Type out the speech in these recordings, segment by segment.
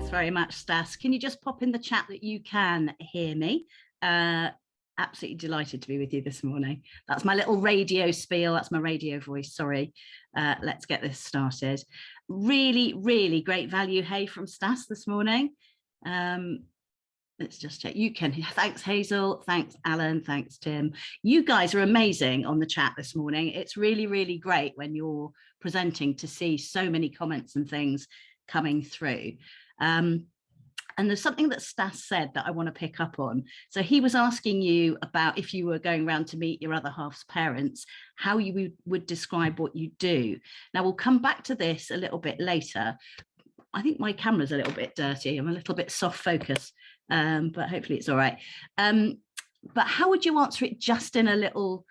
Thanks very much, Stas. Can you just pop in the chat that you can hear me? Absolutely delighted to be with you this morning. That's my little radio spiel. That's my radio voice. Sorry. Let's get this started. Really, really great value, hey, from Stas this morning. Let's just check. You can. Thanks, Hazel. Thanks, Alan. Thanks, Tim. You guys are amazing on the chat this morning. It's really, really great when you're presenting to see so many comments and things coming through. And there's something that Stas said that I want to pick up on. So he was asking you about if you were going around to meet your other half's parents, how you would describe what you do. Now, we'll come back to this a little bit later. I think my camera's a little bit dirty. I'm a little bit soft focus, but hopefully it's all right. But how would you answer it just in a little,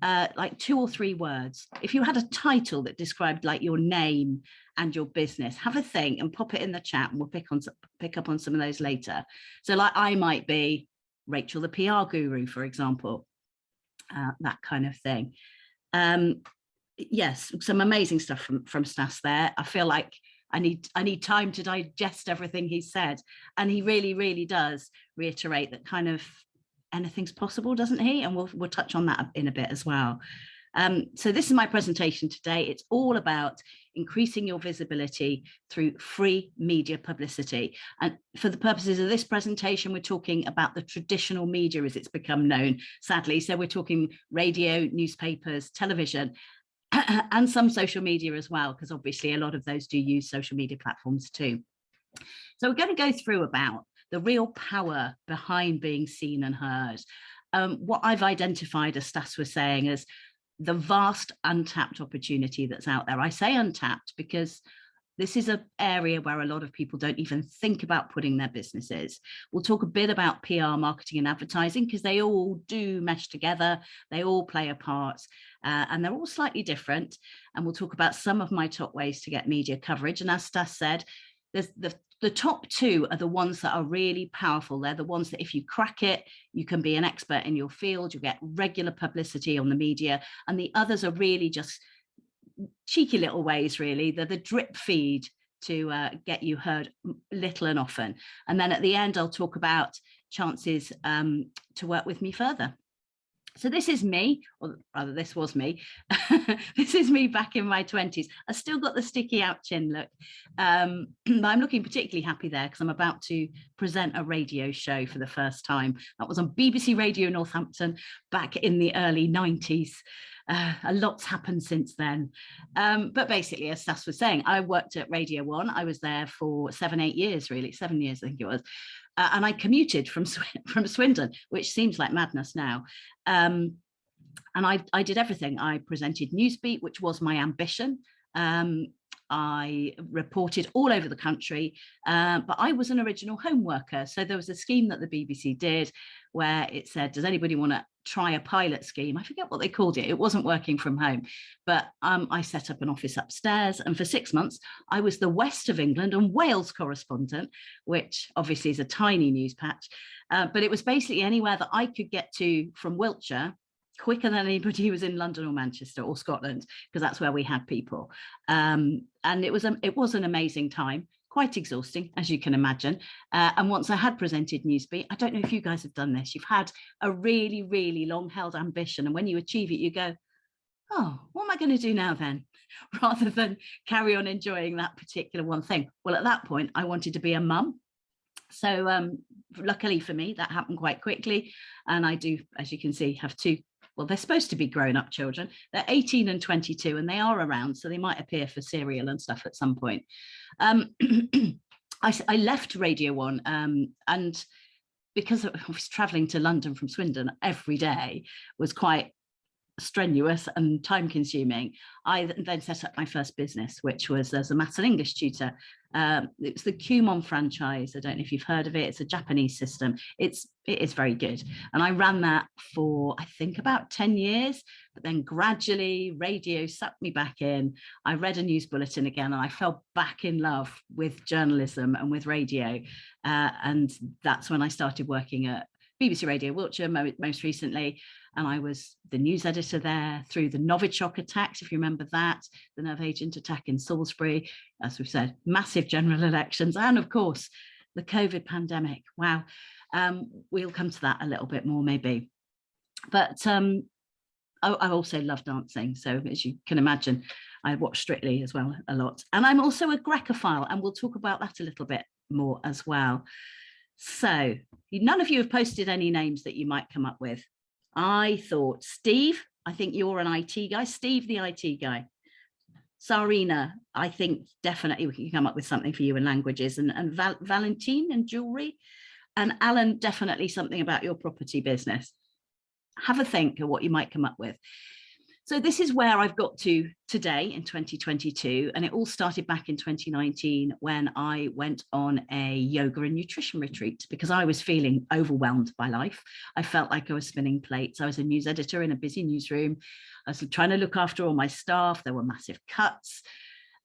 like 2 or 3 words? If you had a title that described like your name and your business, have a think and pop it in the chat, and we'll pick up on some of those later. So like I might be Rachel, the PR guru, for example, that kind of thing. Yes, some amazing stuff from Stas there. I feel like I need time to digest everything he said, and he really, really does reiterate that kind of anything's possible, doesn't he? And we'll touch on that in a bit as well. So this is my presentation today. It's all about increasing your visibility through free media publicity. And for the purposes of this presentation, we're talking about the traditional media as it's become known, sadly. So we're talking radio, newspapers, television, and some social media as well, because obviously a lot of those do use social media platforms too. So we're going to go through about the real power behind being seen and heard. What I've identified, as Stas was saying, as the vast untapped opportunity that's out there. I say untapped because this is an area where a lot of people don't even think about putting their businesses. We'll talk a bit about PR, marketing and advertising, because they all do mesh together. They all play a part, and they're all slightly different. And we'll talk about some of my top ways to get media coverage. And as Stas said, there's the top 2 are the ones that are really powerful. They're the ones that if you crack it, you can be an expert in your field, you get regular publicity on the media. And the others are really just cheeky little ways, really. They're the drip feed to get you heard little and often. And then at the end, I'll talk about chances to work with me further. So this is me, or rather this was me. This is me back in my 20s. I still got the sticky out chin look. But I'm looking particularly happy there because I'm about to present a radio show for the first time. That was on BBC Radio Northampton back in the early 90s. A lot's happened since then. But basically, as Stas was saying, I worked at Radio 1. I was there for 7-8 years, really, 7 years, I think it was. And I commuted from Swindon, which seems like madness now. And I did everything. I presented Newsbeat, which was my ambition. I reported all over the country, but I was an original home worker. So there was a scheme that the BBC did where it said, does anybody want to try a pilot scheme? I forget what they called it. It wasn't working from home, but I set up an office upstairs. And for 6 months, I was the West of England and Wales correspondent, which obviously is a tiny news patch. But it was basically anywhere that I could get to from Wiltshire quicker than anybody who was in London or Manchester or Scotland, because that's where we had people. And it was an amazing time, quite exhausting, as you can imagine. And once I had presented Newsbeat, I don't know if you guys have done this, you've had a really, really long held ambition. And when you achieve it, you go, oh, what am I going to do now then? Rather than carry on enjoying that particular one thing. Well, at that point, I wanted to be a mum. So luckily for me, that happened quite quickly. And I do, as you can see, have 2. Well, they're supposed to be grown-up children. They're 18 and 22, and they are around, so they might appear for serial and stuff at some point. I left Radio 1, and because I was travelling to London from Swindon every day was quite strenuous and time-consuming, I then set up my first business, which was as a maths and English tutor. It's the Kumon franchise. I don't know if you've heard of it. It's a Japanese system. It is very good. And I ran that for, I think, about 10 years, but then gradually radio sucked me back in. I read a news bulletin again, and I fell back in love with journalism and with radio. And that's when I started working at BBC Radio Wiltshire most recently, and I was the news editor there through the Novichok attacks, if you remember that, the nerve agent attack in Salisbury, as we've said, massive general elections, and of course, the COVID pandemic. Wow. We'll come to that a little bit more maybe. But I also love dancing. So as you can imagine, I watch Strictly as well a lot. And I'm also a Grecophile, and we'll talk about that a little bit more as well. So none of you have posted any names that you might come up with. I thought, Steve, I think you're an IT guy. Steve, the IT guy. Sarina, I think definitely we can come up with something for you in languages, and Valentine and jewelry. And Alan, definitely something about your property business. Have a think of what you might come up with. So this is where I've got to today in 2022. And it all started back in 2019 when I went on a yoga and nutrition retreat because I was feeling overwhelmed by life. I felt like I was spinning plates. I was a news editor in a busy newsroom. I was trying to look after all my staff. There were massive cuts.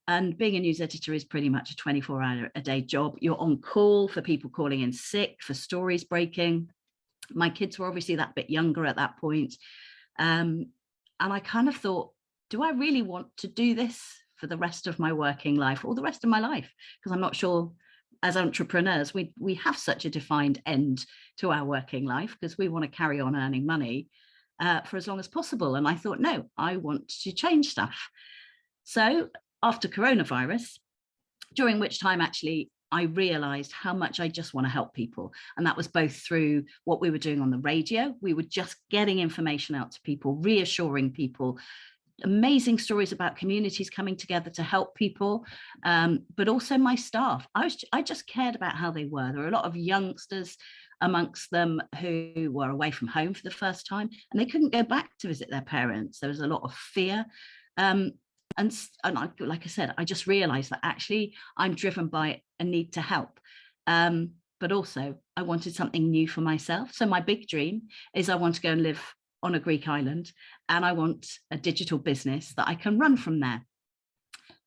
And being a news editor is pretty much a 24-hour-a-day job. You're on call for people calling in sick, for stories breaking. My kids were obviously that bit younger at that point. And I kind of thought, do I really want to do this for the rest of my working life or the rest of my life? Because I'm not sure, as entrepreneurs, we have such a defined end to our working life because we want to carry on earning money for as long as possible. And I thought, no, I want to change stuff. So after coronavirus, during which time actually I realized how much I just want to help people. And that was both through what we were doing on the radio. We were just getting information out to people, reassuring people, amazing stories about communities coming together to help people, but also my staff. I just cared about how they were. There were a lot of youngsters amongst them who were away from home for the first time, and they couldn't go back to visit their parents. There was a lot of fear. And like I said, I just realized that actually I'm driven by a need to help. But also I wanted something new for myself. So my big dream is I want to go and live on a Greek island, and I want a digital business that I can run from there.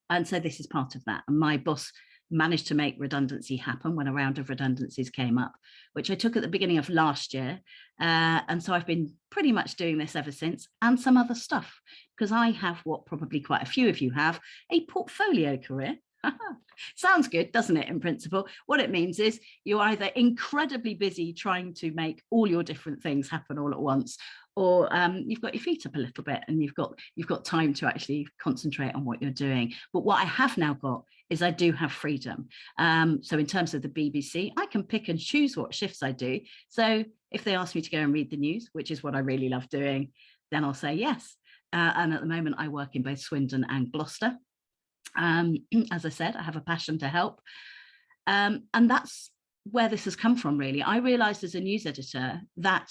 And so this is part of that. And my boss managed to make redundancy happen when a round of redundancies came up, which I took at the beginning of last year. And so I've been pretty much doing this ever since, and some other stuff, because I have what probably quite a few of you have, a portfolio career. Sounds good, doesn't it, in principle? What it means is you're either incredibly busy trying to make all your different things happen all at once, or you've got your feet up a little bit and you've got time to actually concentrate on what you're doing. But what I have now got is I do have freedom. So in terms of the BBC, I can pick and choose what shifts I do. So if they ask me to go and read the news, which is what I really love doing, then I'll say yes. And at the moment, I work in both Swindon and Gloucester. As I said, I have a passion to help. And that's where this has come from, really. I realized as a news editor that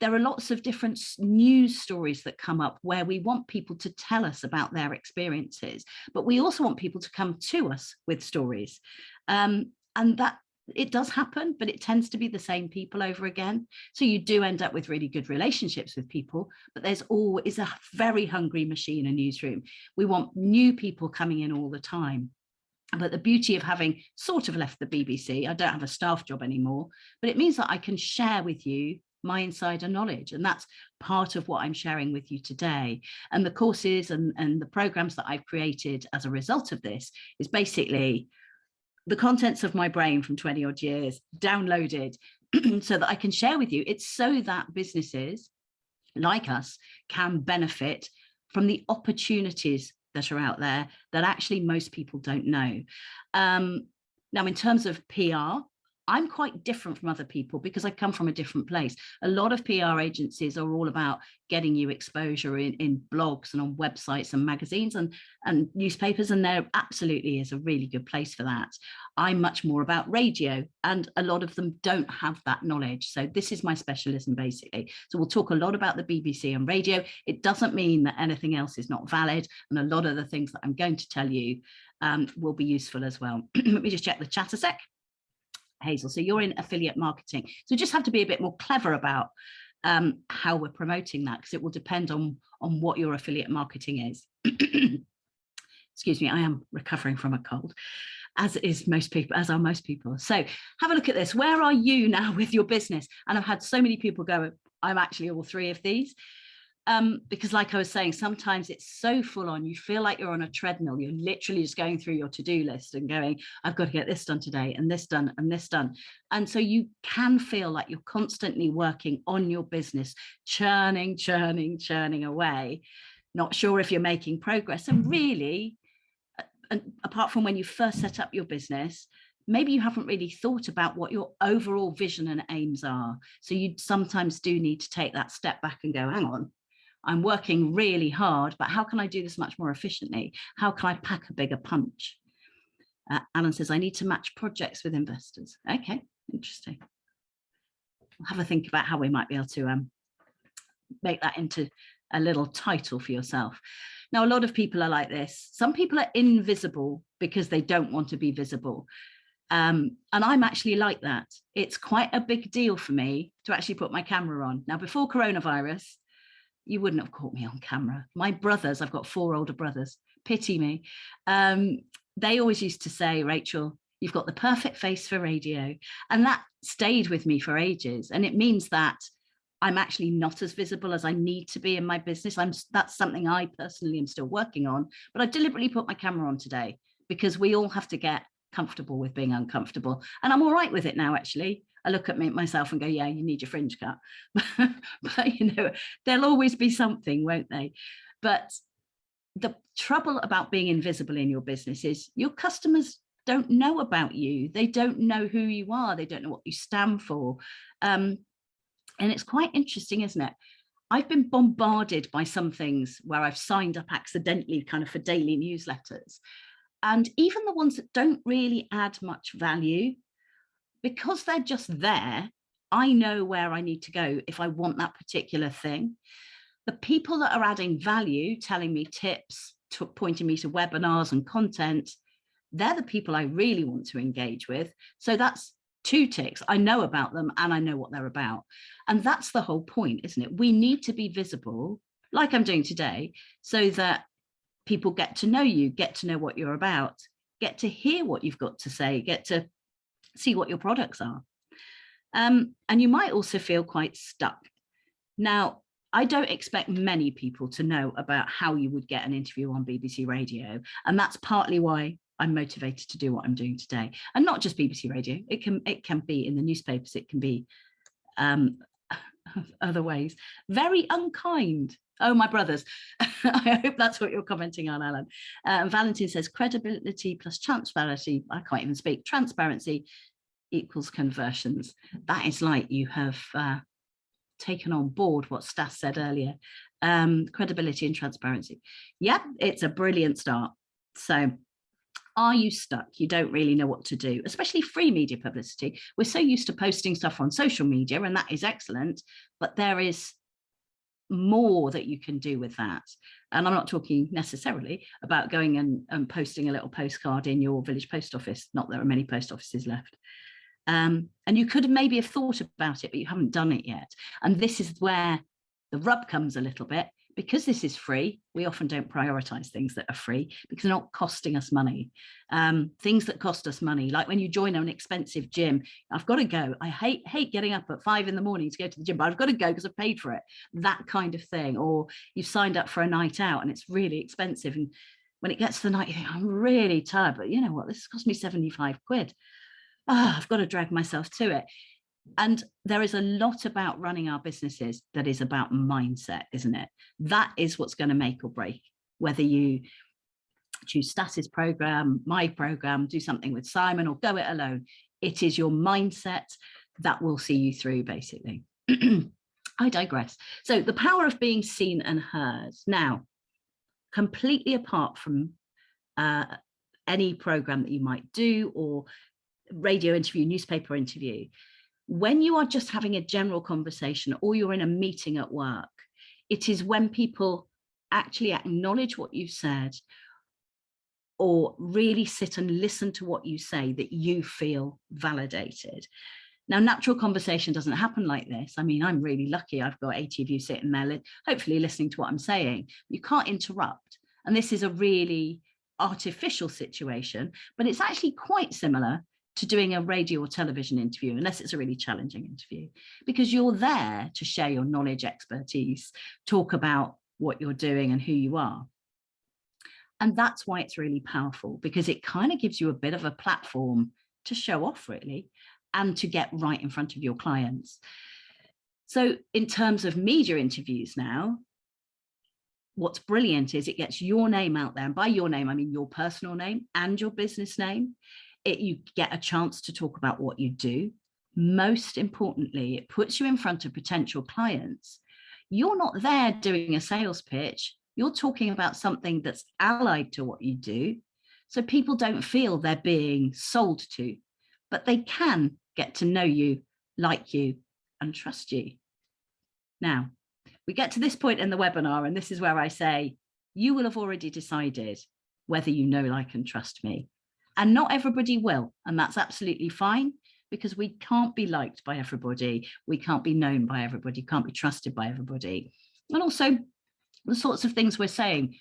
there are lots of different news stories that come up where we want people to tell us about their experiences, but we also want people to come to us with stories. And that it does happen, but it tends to be the same people over again. So you do end up with really good relationships with people, but there's always a very hungry machine, a newsroom. We want new people coming in all the time. But the beauty of having sort of left the BBC, I don't have a staff job anymore, but it means that I can share with you my insider knowledge. And that's part of what I'm sharing with you today. And the courses and the programs that I've created as a result of this is basically the contents of my brain from 20 odd years downloaded so that I can share with you. It's so that businesses like us can benefit from the opportunities that are out there that actually most people don't know. Now, in terms of PR, I'm quite different from other people because I come from a different place. A lot of PR agencies are all about getting you exposure in blogs and on websites and magazines and newspapers, and there absolutely is a really good place for that. I'm much more about radio, and a lot of them don't have that knowledge. So this is my specialism, basically. So we'll talk a lot about the BBC and radio. It doesn't mean that anything else is not valid, and a lot of the things that I'm going to tell you will be useful as well. Let me just check the chat a sec. Hazel, so you're in affiliate marketing. So just have to be a bit more clever about how we're promoting that, because it will depend on what your affiliate marketing is. Excuse me, I am recovering from a cold. as is most people, as are most people. So have a look at this. Where are you now with your business? And I've had so many people go, I'm actually all three of these. Because like I was saying, sometimes it's so full on, you feel like you're on a treadmill. You're literally just going through your to-do list and going, I've got to get this done today, and this done, and this done. And so you can feel like you're constantly working on your business, churning away, not sure if you're making progress. And really, apart from when you first set up your business, maybe you haven't really thought about what your overall vision and aims are. So you sometimes do need to take that step back and go, hang on, I'm working really hard, but how can I do this much more efficiently? How can I pack a bigger punch? Alan says, I need to match projects with investors. Okay, interesting. We'll have a think about how we might be able to make that into a little title for yourself. Now, a lot of people are like this. Some people are invisible because they don't want to be visible. And I'm actually like that. It's quite a big deal for me to actually put my camera on. Now, before coronavirus, you wouldn't have caught me on camera. My brothers, I've got 4 older brothers, pity me. They always used to say, Rachel, you've got the perfect face for radio. And that stayed with me for ages. And it means that I'm actually not as visible as I need to be in my business. That's something I personally am still working on, but I deliberately put my camera on today because we all have to get comfortable with being uncomfortable. And I'm all right with it now, actually. I look at myself and go, yeah, you need your fringe cut. But, you know, there'll always be something, won't they? But the trouble about being invisible in your business is your customers don't know about you. They don't know who you are. They don't know what you stand for. And it's quite interesting, isn't it? I've been bombarded by some things where I've signed up accidentally kind of for daily newsletters. And even the ones that don't really add much value, because they're just there, I know where I need to go if I want that particular thing. The people that are adding value, telling me tips, pointing me to webinars and content, they're the people I really want to engage with. So that's 2 ticks. I know about them and I know what they're about. And that's the whole point, isn't it? We need to be visible, like I'm doing today, so that people get to know you, get to know what you're about, get to hear what you've got to say, get to see what your products are. And you might also feel quite stuck. Now, I don't expect many people to know about how you would get an interview on BBC Radio. And that's partly why I'm motivated to do what I'm doing today. And not just BBC Radio, it can be in the newspapers, it can be other ways. Very unkind. Oh, my brothers. I hope that's what you're commenting on, Alan. Valentin says, credibility plus transparency. I can't even speak. Transparency equals conversions. That is like you have taken on board what Stas said earlier. Credibility and transparency. Yep, it's a brilliant start. So are you stuck? You don't really know what to do, especially free media publicity. We're so used to posting stuff on social media, and that is excellent, but there is more that you can do with that. And I'm not talking necessarily about going and posting a little postcard in your village post office. Not that there are many post offices left. And you could maybe have thought about it, but you haven't done it yet. And this is where the rub comes a little bit. Because this is free, we often don't prioritize things that are free because they're not costing us money. Things that cost us money, like when you join an expensive gym, I've got to go. I hate getting up at 5 in the morning to go to the gym, but I've got to go because I've paid for it. That kind of thing. Or you've signed up for a night out and it's really expensive. And when it gets to the night, you think, I'm really tired, but you know what? This has cost me 75 quid. Oh, I've got to drag myself to it. And there is a lot about running our businesses that is about mindset, isn't it? That is what's going to make or break, whether you choose Stas's program, my program, do something with Simon, or go it alone. It is your mindset that will see you through, basically. I digress. So the power of being seen and heard. Now, completely apart from any program that you might do, or radio interview, newspaper interview, when you are just having a general conversation or you're in a meeting at work, it is when people actually acknowledge what you've said or really sit and listen to what you say that you feel validated. Now, natural conversation doesn't happen like this. I mean, I'm really lucky. I've got 80 of you sitting there, hopefully listening to what I'm saying. You can't interrupt. And this is a really artificial situation, but it's actually quite similar to doing a radio or television interview, unless it's a really challenging interview, because you're there to share your knowledge, expertise, talk about what you're doing and who you are. And that's why it's really powerful, because it kind of gives you a bit of a platform to show off, really, and to get right in front of your clients. So in terms of media interviews now, what's brilliant is it gets your name out there. And by your name, I mean your personal name and your business name. You get a chance to talk about what you do. Most importantly, it puts you in front of potential clients. You're not there doing a sales pitch. You're talking about something that's allied to what you do. So people don't feel they're being sold to, but they can get to know you, like you, and trust you. Now, we get to this point in the webinar, and this is where I say, you will have already decided whether you know, like, and trust me. And not everybody will, and that's absolutely fine, because we can't be liked by everybody. We can't be known by everybody, can't be trusted by everybody. And also, the sorts of things we're saying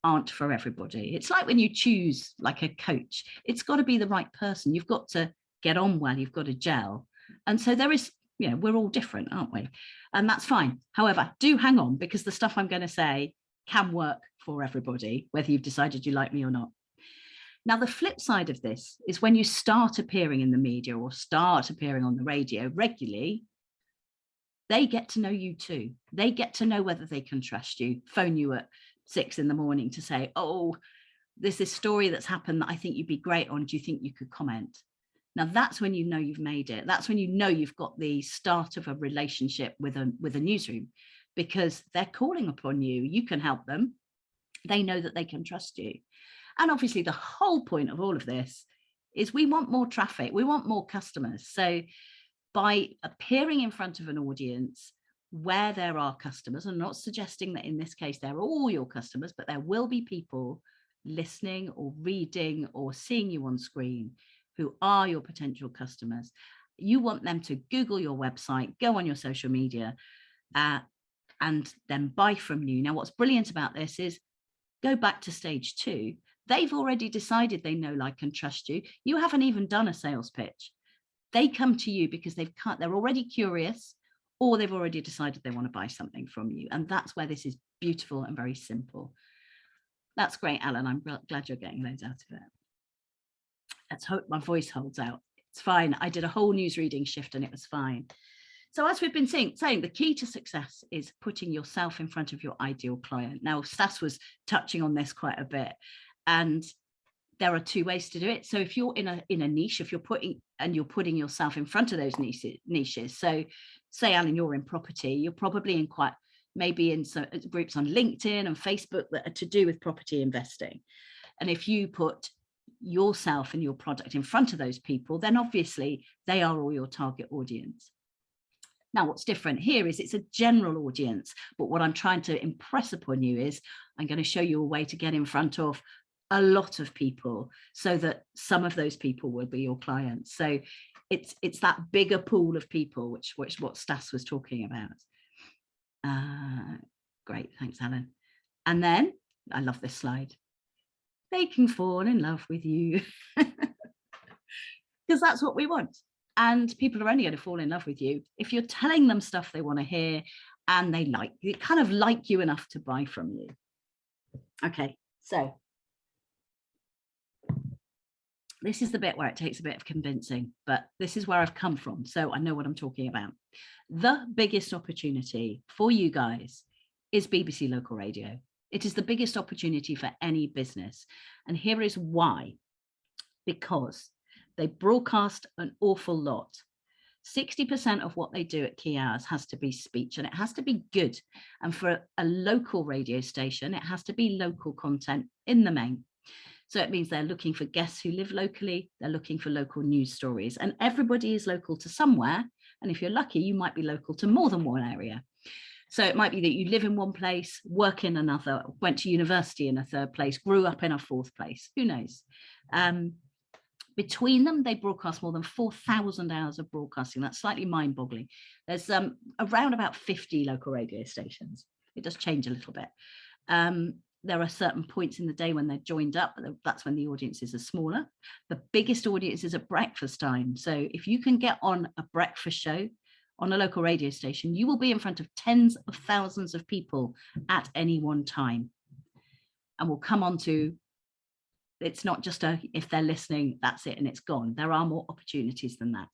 aren't for everybody. It's like when you choose like a coach, it's got to be the right person. You've got to get on well, you've got to gel. And so there is, you know, we're all different, aren't we? And that's fine. However, do hang on, because the stuff I'm going to say can work for everybody, whether you've decided you like me or not. Now, the flip side of this is when you start appearing in the media or start appearing on the radio regularly, they get to know you too. They get to know whether they can trust you, phone you at 6 a.m. to say, oh, there's this story that's happened that I think you'd be great on. Do you think you could comment? Now, that's when you know you've made it. That's when you know you've got the start of a relationship with a newsroom, because they're calling upon you. You can help them. They know that they can trust you. And obviously, the whole point of all of this is we want more traffic. We want more customers. So by appearing in front of an audience where there are customers, I'm not suggesting that in this case they're all your customers, but there will be people listening or reading or seeing you on screen who are your potential customers. You want them to Google your website, go on your social media, and then buy from you. Now, what's brilliant about this is, go back to stage 2. They've already decided they know, like, and trust you. You haven't even done a sales pitch. They come to you because they're already curious, or they've already decided they want to buy something from you. And that's where this is beautiful and very simple. That's great, Alan. I'm glad you're getting loads out of it. Let's hope my voice holds out. It's fine. I did a whole news reading shift and it was fine. So as we've been saying, the key to success is putting yourself in front of your ideal client. Now, Stas was touching on this quite a bit, and there are 2 ways to do it. So if you're in a niche, if you're putting yourself in front of those niches. So say, Alan, you're in property, you're probably in maybe in some groups on LinkedIn and Facebook that are to do with property investing. And if you put yourself and your product in front of those people, then obviously they are all your target audience. Now, what's different here is it's a general audience, but what I'm trying to impress upon you is I'm going to show you a way to get in front of a lot of people so that some of those people will be your clients. So it's that bigger pool of people, which what Stas was talking about. Great, thanks, Alan. And then, I love this slide. They can fall in love with you, because that's what we want. And people are only going to fall in love with you if you're telling them stuff they want to hear and they kind of like you enough to buy from you. Okay, so this is the bit where it takes a bit of convincing, but this is where I've come from, so I know what I'm talking about. The biggest opportunity for you guys is BBC Local Radio. It is the biggest opportunity for any business. And here is why. Because they broadcast an awful lot. 60% of what they do at key hours has to be speech, and it has to be good. And for a local radio station, it has to be local content in the main. So it means they're looking for guests who live locally. They're looking for local news stories, and everybody is local to somewhere. And if you're lucky, you might be local to more than one area. So it might be that you live in one place, work in another, went to university in a third place, grew up in a fourth place. Who knows? Between them, they broadcast more than 4,000 hours of broadcasting. That's slightly mind-boggling. There's around about 50 local radio stations. It does change a little bit. there are certain points in the day when they're joined up, but that's when the audiences are smaller. The biggest audience is at breakfast time. So if you can get on a breakfast show on a local radio station, you will be in front of tens of thousands of people at any one time. And we'll come on to, it's not just if they're listening, that's it and it's gone. There are more opportunities than that.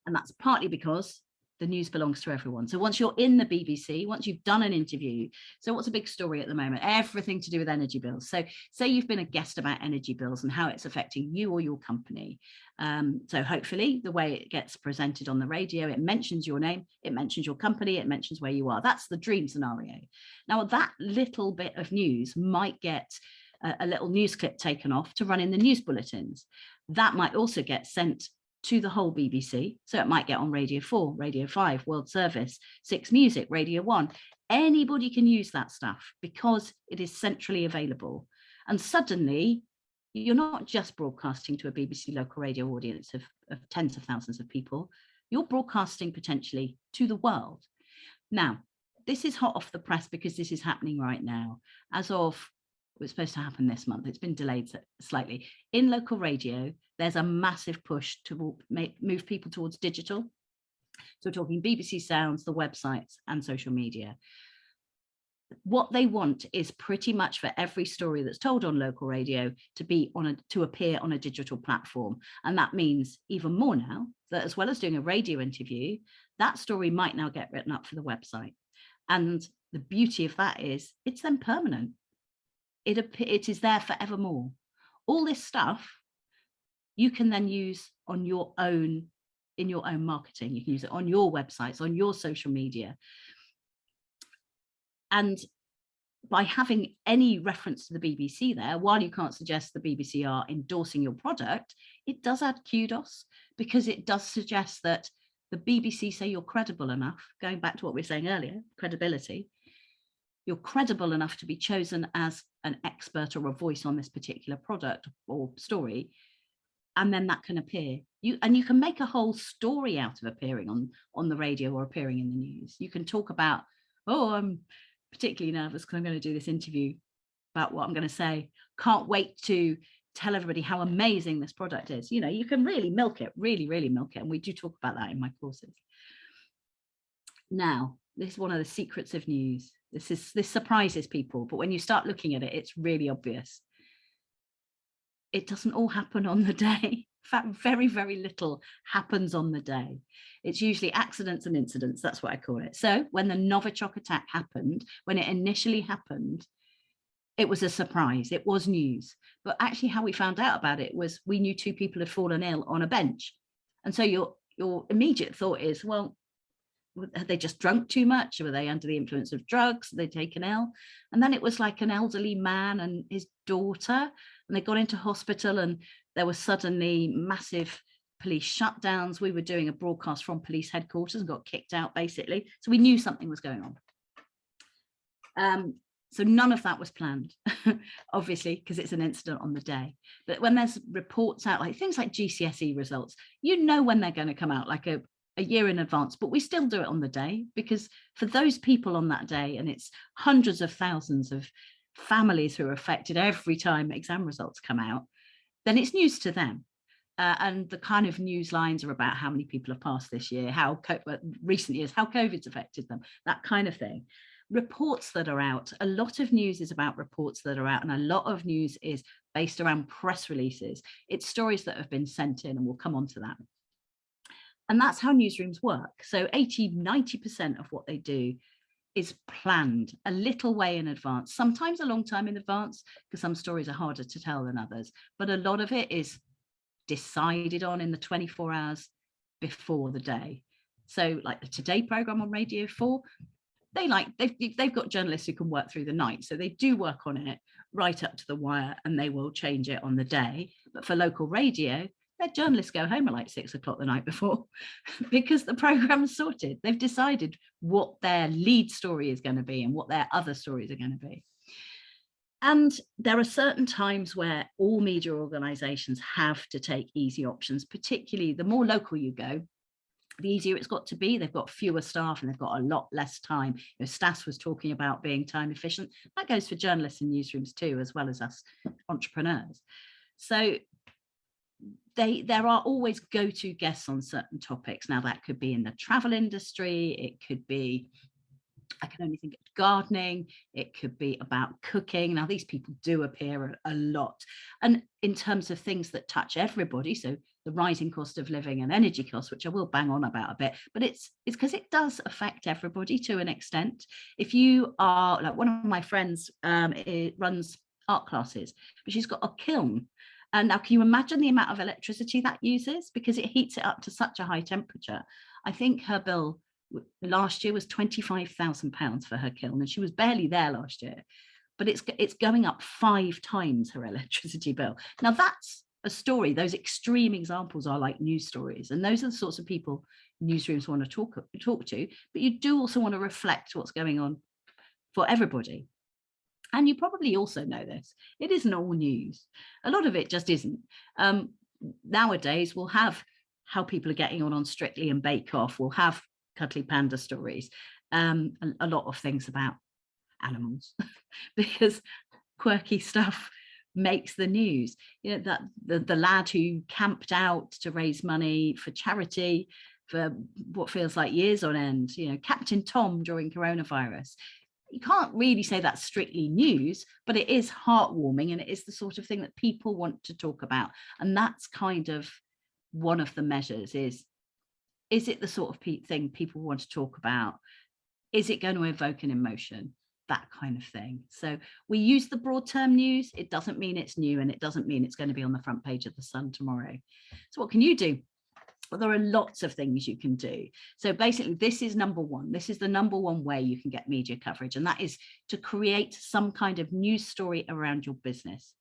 And that's partly because the news belongs to everyone. So once you're in the BBC, once you've done an interview, so what's a big story at the moment? Everything to do with energy bills. So say you've been a guest about energy bills and how it's affecting you or your company. So hopefully the way it gets presented on the radio, it mentions your name, it mentions your company, it mentions where you are. That's the dream scenario. Now that little bit of news might get a little news clip taken off to run in the news bulletins. That might also get sent to the whole BBC. So it might get on Radio 4, Radio 5, World Service, 6 Music, Radio 1. Anybody can use that stuff because it is centrally available. And suddenly, you're not just broadcasting to a BBC local radio audience of tens of thousands of people, you're broadcasting potentially to the world. Now, this is hot off the press because this is happening right now. As of, it was supposed to happen this month, it's been delayed slightly. In local radio, there's a massive push to move people towards digital. So we're talking BBC Sounds, the websites and social media. What they want is pretty much for every story that's told on local radio to appear on a digital platform. And that means even more now that as well as doing a radio interview, that story might now get written up for the website. And the beauty of that is it's then permanent. It is there forevermore. All this stuff you can then use on your own, in your own marketing. You can use it on your websites, on your social media. And by having any reference to the BBC there, while you can't suggest the BBC are endorsing your product, it does add kudos because it does suggest that the BBC say you're credible enough, going back to what we were saying earlier, credibility, you're credible enough to be chosen as an expert or a voice on this particular product or story. And then that can appear. You can make a whole story out of appearing on the radio or appearing in the news. You can talk about, oh, I'm particularly nervous because I'm going to do this interview about what I'm going to say. Can't wait to tell everybody how amazing this product is. You know, you can really milk it, really, really milk it. And we do talk about that in my courses. Now, this is one of the secrets of news. This surprises people, but when you start looking at it, it's really obvious. It doesn't all happen on the day. In fact, very, very little happens on the day. It's usually accidents and incidents. That's what I call it. So when the Novichok attack happened, when it initially happened, it was a surprise. It was news. But actually how we found out about it was we knew 2 people had fallen ill on a bench. And so your immediate thought is, well, had they just drunk too much? Were they under the influence of drugs? Had they taken ill? And then it was like an elderly man and his daughter, and they got into hospital and there were suddenly massive police shutdowns. We were doing a broadcast from police headquarters and got kicked out basically. So we knew something was going on. So none of that was planned, obviously, because it's an incident on the day. But when there's reports out, like things like GCSE results, you know when they're going to come out like a year in advance, but we still do it on the day because for those people on that day, and it's hundreds of thousands of families who are affected every time exam results come out, then it's news to them. And the kind of news lines are about how many people have passed this year, how recent years, how COVID's affected them, that kind of thing. Reports that are out, a lot of news is about reports that are out, and a lot of news is based around press releases. It's stories that have been sent in, and we'll come on to that. And that's how newsrooms work. So 80–90% of what they do is planned a little way in advance, sometimes a long time in advance, because some stories are harder to tell than others. But a lot of it is decided on in the 24 hours before the day. So like the Today programme on Radio 4, they've got journalists who can work through the night. So they do work on it right up to the wire and they will change it on the day. But for local radio, their journalists go home at like 6 o'clock the night before because the program's sorted. They've decided what their lead story is going to be and what their other stories are going to be. And there are certain times where all media organisations have to take easy options, particularly the more local you go, the easier it's got to be. They've got fewer staff and they've got a lot less time. Stas was talking about being time efficient. That goes for journalists in newsrooms too, as well as us entrepreneurs. So there are always go-to guests on certain topics. Now that could be in the travel industry, it could be, I can only think of gardening, it could be about cooking. Now these people do appear a lot, and in terms of things that touch everybody, so the rising cost of living and energy costs, which I will bang on about a bit, but it's because it does affect everybody to an extent. If you are, like, one of my friends runs art classes, but she's got a kiln. And now, can you imagine the amount of electricity that uses? Because it heats it up to such a high temperature. I think her bill last year was £25,000 for her kiln, and she was barely there last year. But it's going up 5 times her electricity bill. Now that's a story. Those extreme examples are like news stories, and those are the sorts of people newsrooms want to talk to. But you do also want to reflect what's going on for everybody. And you probably also know this, it isn't all news. A lot of it just isn't. Nowadays, we'll have how people are getting on Strictly and Bake Off. We'll have Cuddly Panda stories, a lot of things about animals, because quirky stuff makes the news. That the lad who camped out to raise money for charity for what feels like years on end, Captain Tom during coronavirus. You can't really say that's strictly news, but it is heartwarming, and it is the sort of thing that people want to talk about. And that's kind of one of the measures is it the sort of thing people want to talk about? Is it going to evoke an emotion? That kind of thing. So we use the broad term news. It doesn't mean it's new, and it doesn't mean it's going to be on the front page of the Sun tomorrow. So what can you do? Well, there are lots of things you can do. So basically, this is number one. This is the number one way you can get media coverage, and that is to create some kind of news story around your business.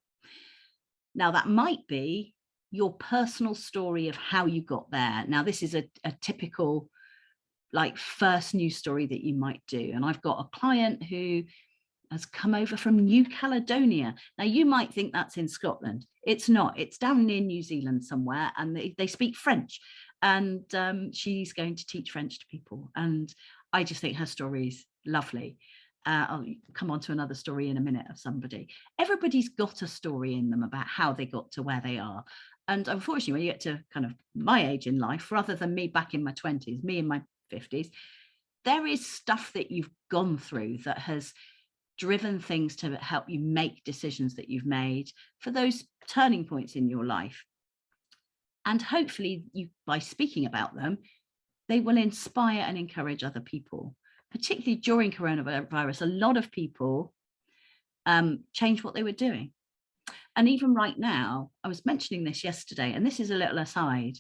Now, that might be your personal story of how you got there. Now, this is a typical, like, first news story that you might do. And I've got a client who has come over from New Caledonia. Now, you might think that's in Scotland. It's not. It's down near New Zealand somewhere, and they speak French. And she's going to teach French to people. And I just think her story's lovely. I'll come on to another story in a minute of somebody. Everybody's got a story in them about how they got to where they are. And unfortunately, when you get to kind of my age in life, rather than me back in my 20s, me in my 50s, there is stuff that you've gone through that has driven things to help you make decisions that you've made for those turning points in your life. And hopefully, by speaking about them, they will inspire and encourage other people. Particularly during coronavirus, a lot of people changed what they were doing. And even right now, I was mentioning this yesterday, and this is a little aside,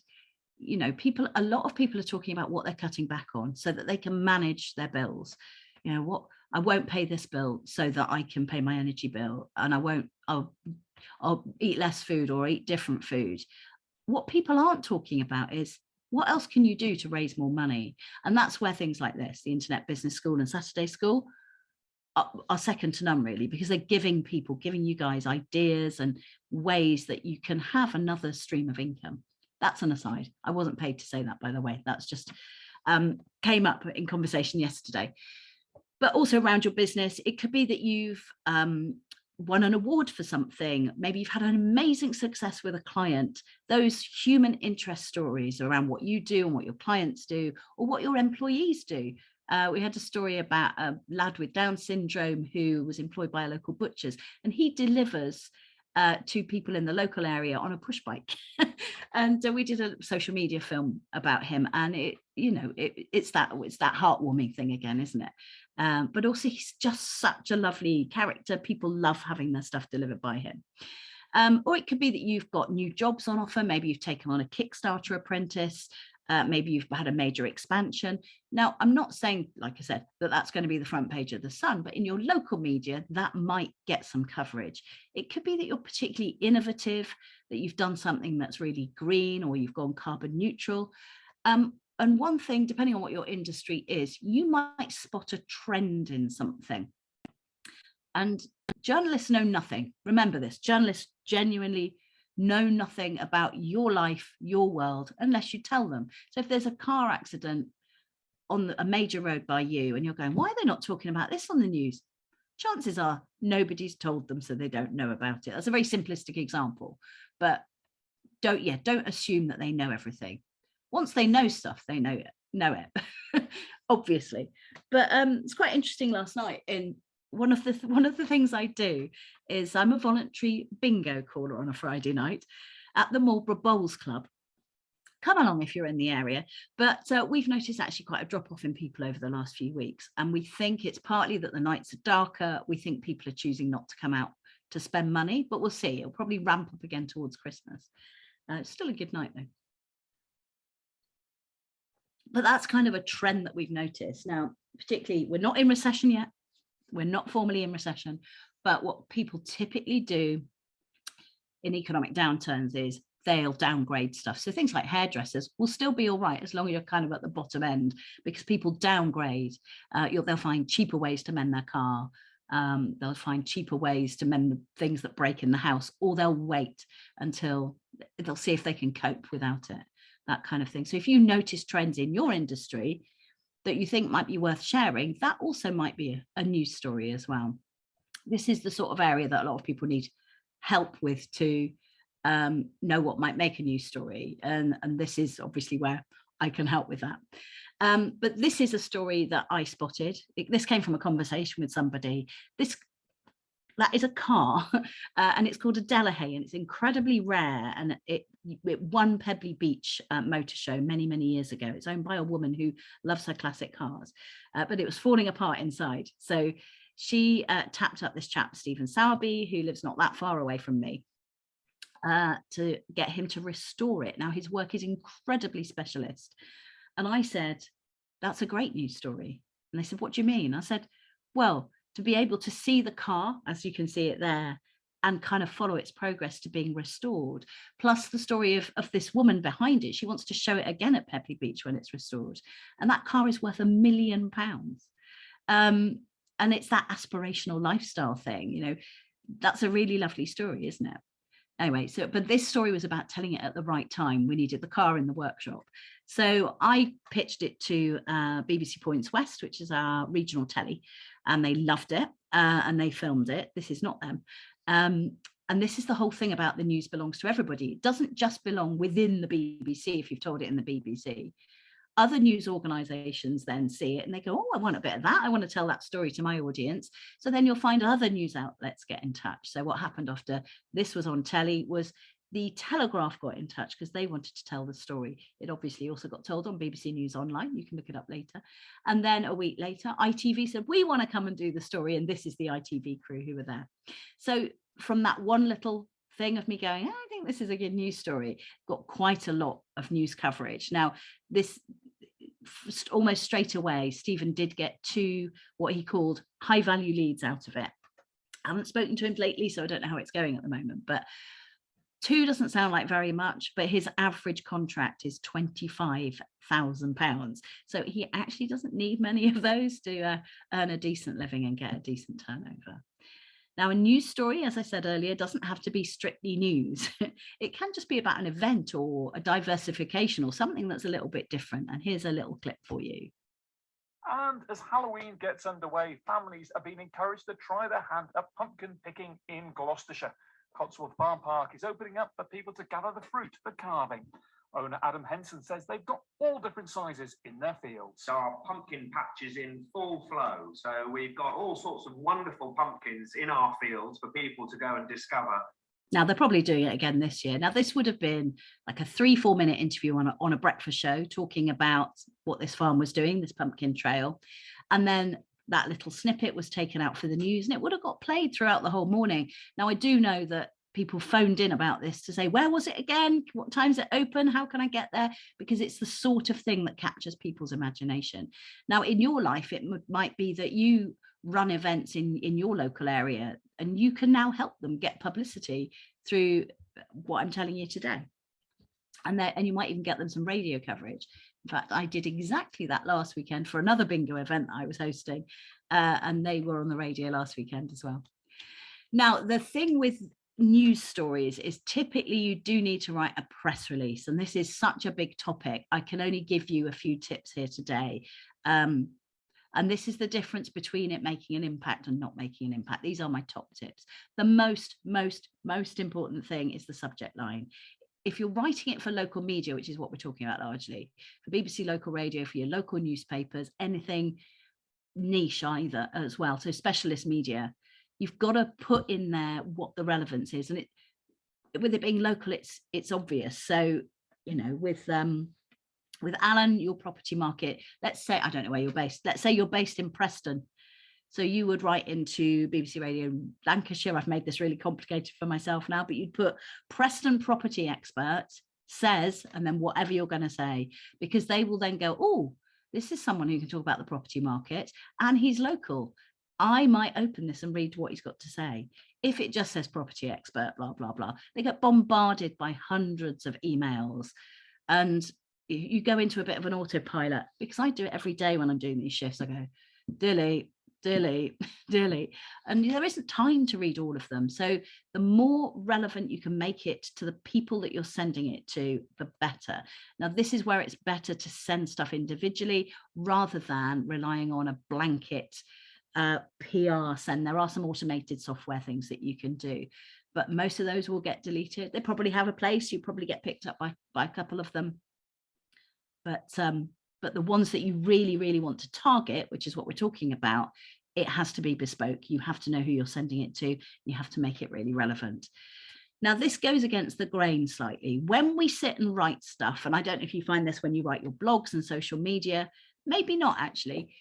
a lot of people are talking about what they're cutting back on so that they can manage their bills. I won't pay this bill so that I can pay my energy bill, and I'll eat less food or eat different food. What people aren't talking about is, what else can you do to raise more money? And that's where things like this, the Internet Business School and Saturday School, are second to none, really, because they're giving you guys ideas and ways that you can have another stream of income. That's an aside. I wasn't paid to say that, by the way. That's just came up in conversation yesterday. But also around your business, it could be that you've won an award for something. Maybe you've had an amazing success with a client. Those human interest stories around what you do and what your clients do, or what your employees do. We had a story about a lad with Down syndrome who was employed by a local butcher's, and he delivers to people in the local area on a push bike. And we did a social media film about him, and it's that heartwarming thing again, isn't it? But also, he's just such a lovely character. People love having their stuff delivered by him. Or it could be that you've got new jobs on offer. Maybe you've taken on a Kickstarter apprentice. Maybe you've had a major expansion. Now, I'm not saying, like I said, that that's going to be the front page of the Sun, but in your local media, that might get some coverage. It could be that you're particularly innovative, that you've done something that's really green, or you've gone carbon neutral. And one thing, depending on what your industry is, you might spot a trend in something. And journalists know nothing. Remember this, journalists genuinely know nothing about your life, your world, unless you tell them. So if there's a car accident on a major road by you and you're going, why are they not talking about this on the news? Chances are nobody's told them, so they don't know about it. That's a very simplistic example, but don't assume that they know everything. Once they know stuff, they know it obviously. But it's quite interesting. Last night, in one of the things I do is I'm a voluntary bingo caller on a Friday night at the Marlborough Bowls Club. Come along if you're in the area. But we've noticed actually quite a drop off in people over the last few weeks, and we think it's partly that the nights are darker. We think people are choosing not to come out to spend money, but we'll see. It'll probably ramp up again towards Christmas. It's still a good night though. But that's kind of a trend that we've noticed. Now, particularly, we're not in recession yet. We're not formally in recession, but what people typically do in economic downturns is they'll downgrade stuff. So things like hairdressers will still be all right as long as you're kind of at the bottom end, because people downgrade. They'll find cheaper ways to mend their car. They'll find cheaper ways to mend the things that break in the house, or they'll wait until they'll see if they can cope without it, that kind of thing. So if you notice trends in your industry that you think might be worth sharing, that also might be a news story as well. This is the sort of area that a lot of people need help with to know what might make a news story. And this is obviously where I can help with that. But this is a story that I spotted. This came from a conversation with somebody. That is a car, and it's called a Delahaye, and it's incredibly rare. And it won Pebbly Beach Motor Show many, many years ago. It's owned by a woman who loves her classic cars, but it was falling apart inside. So she tapped up this chap, Stephen Sowerby, who lives not that far away from me, to get him to restore it. Now, his work is incredibly specialist. And I said, that's a great news story. And they said, what do you mean? I said, well, to be able to see the car, as you can see it there, and kind of follow its progress to being restored, plus the story of this woman behind it. She wants to show it again at Pebbly Beach when it's restored. And that car is worth £1 million. And it's that aspirational lifestyle thing, that's a really lovely story, isn't it? Anyway, but this story was about telling it at the right time. We needed the car in the workshop. So I pitched it to BBC Points West, which is our regional telly, and they loved it, and they filmed it. This is not them. And this is the whole thing about the news belongs to everybody. It doesn't just belong within the BBC if you've told it in the BBC. Other news organisations then see it and they go, oh, I want a bit of that. I want to tell that story to my audience. So then you'll find other news outlets get in touch. So what happened after this was on telly was the Telegraph got in touch because they wanted to tell the story. It obviously also got told on BBC News Online. You can look it up later. And then a week later, ITV said, we want to come and do the story. And this is the ITV crew who were there. So from that one little thing of me going, I think this is a good news story, got quite a lot of news coverage. Now, this almost straight away, Stephen did get 2 what he called high value leads out of it. I haven't spoken to him lately, so I don't know how it's going at the moment, but 2 doesn't sound like very much, but his average contract is £25,000. So he actually doesn't need many of those to earn a decent living and get a decent turnover. Now, a news story, as I said earlier, doesn't have to be strictly news. It can just be about an event or a diversification or something that's a little bit different. And here's a little clip for you. And as Halloween gets underway, families are being encouraged to try their hand at pumpkin picking in Gloucestershire. Cotswold Farm Park is opening up for people to gather the fruit for carving. Owner Adam Henson says they've got all different sizes in their fields. So our pumpkin patch is in full flow. So we've got all sorts of wonderful pumpkins in our fields for people to go and discover. Now, they're probably doing it again this year. Now, this would have been like a 3-4 minute interview on a breakfast show talking about what this farm was doing, this pumpkin trail. And then that little snippet was taken out for the news and it would have got played throughout the whole morning. Now, I do know that people phoned in about this to say, where was it again? What time's it open? How can I get there? Because it's the sort of thing that captures people's imagination. Now, in your life, it might be that you run events in your local area and you can now help them get publicity through what I'm telling you today. And you might even get them some radio coverage. In fact, I did exactly that last weekend for another bingo event that I was hosting, and they were on the radio last weekend as well. Now, the thing with news stories is typically you do need to write a press release, and this is such a big topic. I can only give you a few tips here today. And this is the difference between it making an impact and not making an impact. These are my top tips. The most important thing is the subject line. If you're writing it for local media, which is what we're talking about largely, for BBC Local Radio, for your local newspapers, anything niche either as well, so specialist media, you've got to put in there what the relevance is. And with it being local, it's obvious. So, you know, with Alan, your property market, let's say, I don't know where you're based, let's say you're based in Preston. So you would write into BBC Radio Lancashire. I've made this really complicated for myself now, but you'd put Preston property expert says, and then whatever you're going to say, because they will then go, oh, this is someone who can talk about the property market and he's local. I might open this and read what he's got to say. If it just says property expert, blah, blah, blah, they get bombarded by hundreds of emails. And you go into a bit of an autopilot, because I do it every day when I'm doing these shifts. I go, delete, delete, delete. And there isn't time to read all of them. So the more relevant you can make it to the people that you're sending it to, the better. Now, this is where it's better to send stuff individually rather than relying on a blanket PR send. There are some automated software things that you can do, but most of those will get deleted. They probably have a place. You probably get picked up by a couple of them. But the ones that you really want to target, which is what we're talking about, it has to be bespoke. You have to know who you're sending it to. You have to make it really relevant. Now, this goes against the grain slightly. When we sit and write stuff, and I don't know if you find this when you write your blogs and social media, maybe not actually,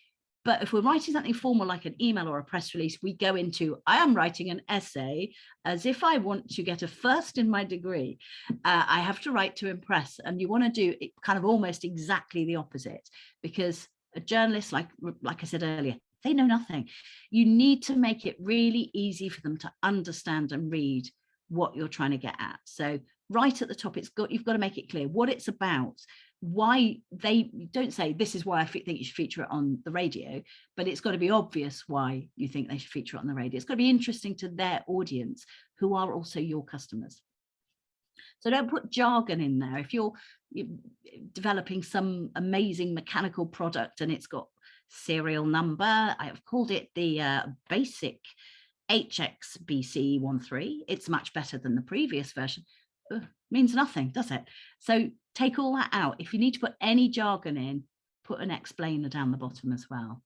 but if we're writing something formal like an email or a press release, we go into, I am writing an essay as if I want to get a first in my degree. I have to write to impress. And you want to do it kind of almost exactly the opposite, because a journalist, like I said earlier, they know nothing. You need to make it really easy for them to understand and read what you're trying to get at. So right at the top, you've got to make it clear what it's about. Why they don't say this is why I think you should feature it on the radio, but it's got to be obvious why you think they should feature it on the radio. It's got to be interesting to their audience, who are also your customers. So don't put jargon in there. If you're developing some amazing mechanical product and it's got serial number, I've called it the basic HXBC13. It's much better than the previous version. Means nothing, does it? So take all that out. If you need to put any jargon in, put an explainer down the bottom as well.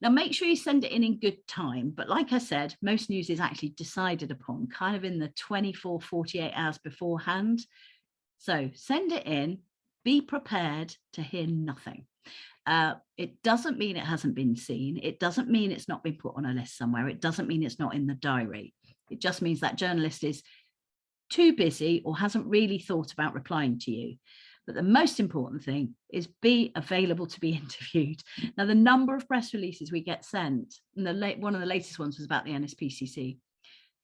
Now, make sure you send it in good time. But like I said, most news is actually decided upon kind of in the 24, 48 hours beforehand. So send it in, be prepared to hear nothing. It doesn't mean it hasn't been seen. It doesn't mean it's not been put on a list somewhere. It doesn't mean it's not in the diary. It just means that journalist is too busy or hasn't really thought about replying to you. But the most important thing is be available to be interviewed. Now, the number of press releases we get sent, and one of the latest ones was about the NSPCC,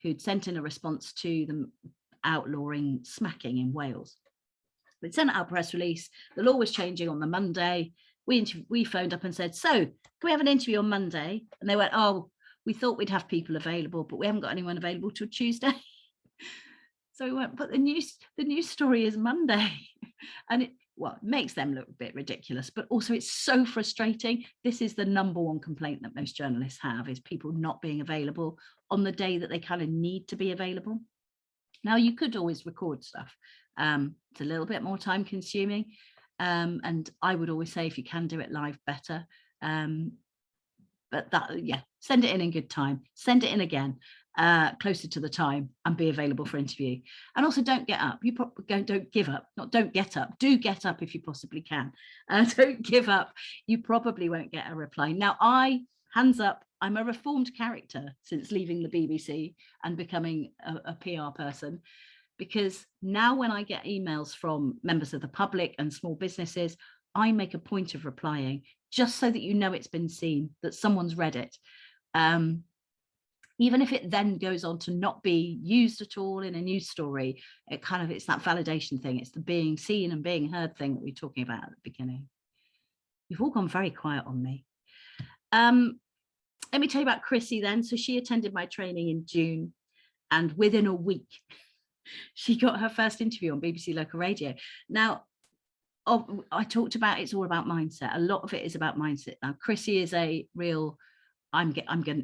who'd sent in a response to them outlawing smacking in Wales. They'd sent out a press release. The law was changing on the Monday. We phoned up and said, so can we have an interview on Monday? And they went, oh, we thought we'd have people available, but we haven't got anyone available till Tuesday. So we went, but the news story is Monday. And it makes them look a bit ridiculous, but also it's so frustrating. This is the number one complaint that most journalists have, is people not being available on the day that they kind of need to be available. Now, you could always record stuff. It's a little bit more time consuming. And I would always say if you can do it live, better. But send it in good time. Send it in again. Closer to the time, and be available for interview. And also don't get up. You probably don't give up. Not don't get up. Do get up if you possibly can. Don't give up. You probably won't get a reply. Now, hands up, I'm a reformed character since leaving the BBC and becoming a PR person, because now when I get emails from members of the public and small businesses, I make a point of replying, just so that you know it's been seen, that someone's read it. Even if it then goes on to not be used at all in a news story, it's that validation thing. It's the being seen and being heard thing that we were talking about at the beginning. You've all gone very quiet on me. Let me tell you about Chrissy then. So she attended my training in June. And within a week, she got her first interview on BBC Local Radio. Now, I talked about it's all about mindset. A lot of it is about mindset. Now, Chrissy is a real,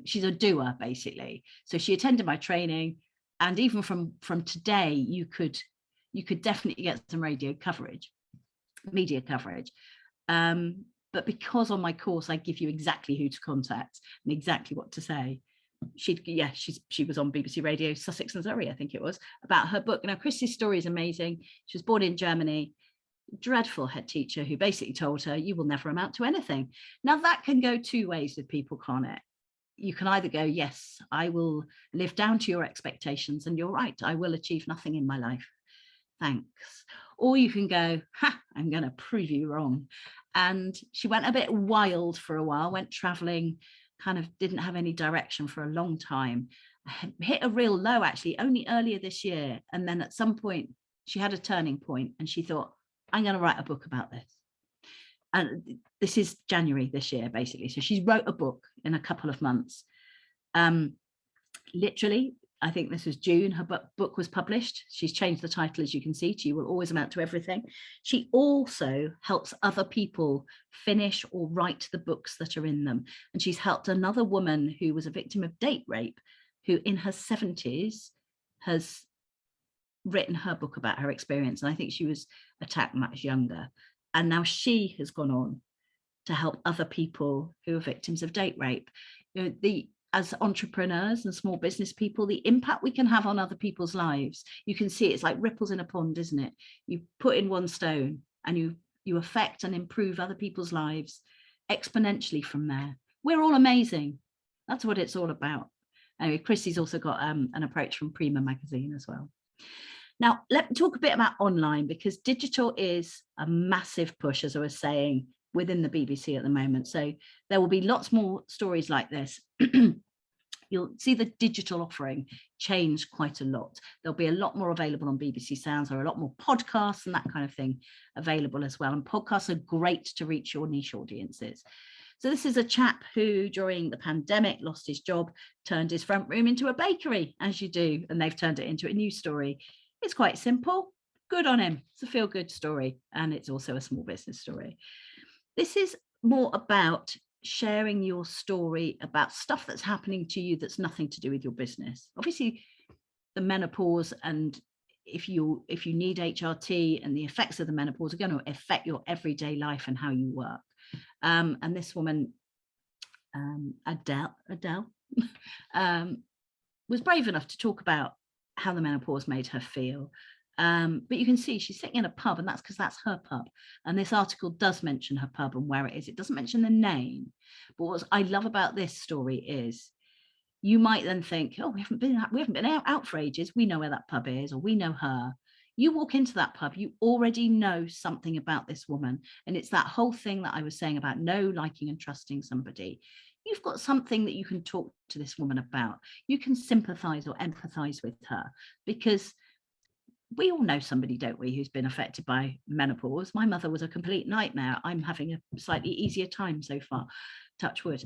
she's a doer, basically. So she attended my training, and even from today, you could definitely get some radio coverage, media coverage. But because on my course I give you exactly who to contact and exactly what to say, she was on BBC Radio Sussex and Surrey, I think it was, about her book. Now, Chrissy's story is amazing. She was born in Germany, dreadful head teacher who basically told her, you will never amount to anything. Now, that can go two ways with people, can't it? You can either go, yes, I will live down to your expectations, and you're right, I will achieve nothing in my life, thanks. Or you can go, ha, I'm going to prove you wrong. And she went a bit wild for a while, went traveling, kind of didn't have any direction for a long time, hit a real low actually only earlier this year. And then at some point she had a turning point and she thought, I'm going to write a book about this. And this is January this year, basically. So she wrote a book in a couple of months. Literally, I think this was June, her book was published. She's changed the title, as you can see, to You Will Always Amount to Everything. She also helps other people finish or write the books that are in them. And she's helped another woman who was a victim of date rape, who in her 70s has written her book about her experience. And I think she was attacked much younger. And now she has gone on to help other people who are victims of date rape. You know, as entrepreneurs and small business people, the impact we can have on other people's lives, you can see it's like ripples in a pond, isn't it? You put in one stone and you affect and improve other people's lives exponentially from there. We're all amazing. That's what it's all about. Anyway, Chrissy's also got an approach from Prima magazine as well. Now, let me talk a bit about online, because digital is a massive push, as I was saying, within the BBC at the moment. So there will be lots more stories like this. You'll see the digital offering change quite a lot. There'll be a lot more available on BBC Sounds, or a lot more podcasts and that kind of thing available as well. And podcasts are great to reach your niche audiences. So this is a chap who, during the pandemic, lost his job, turned his front room into a bakery, as you do, and they've turned it into a news story. It's quite simple. Good on him. It's a feel-good story, and it's also a small business story. This is more about sharing your story about stuff that's happening to you that's nothing to do with your business. Obviously, the menopause, and if you need HRT, and the effects of the menopause are going to affect your everyday life and how you work. And this woman, Adele, was brave enough to talk about how the menopause made her feel. But you can see she's sitting in a pub, and that's because that's her pub. And this article does mention her pub and where it is. It doesn't mention the name. But what I love about this story is you might then think, oh, we haven't been out for ages. We know where that pub is, or we know her. You walk into that pub, you already know something about this woman. And it's that whole thing that I was saying about know, liking and trusting somebody. You've got something that you can talk to this woman about. You can sympathize or empathize with her, because we all know somebody, don't we, who's been affected by menopause. My mother was a complete nightmare. I'm having a slightly easier time so far, touch wood.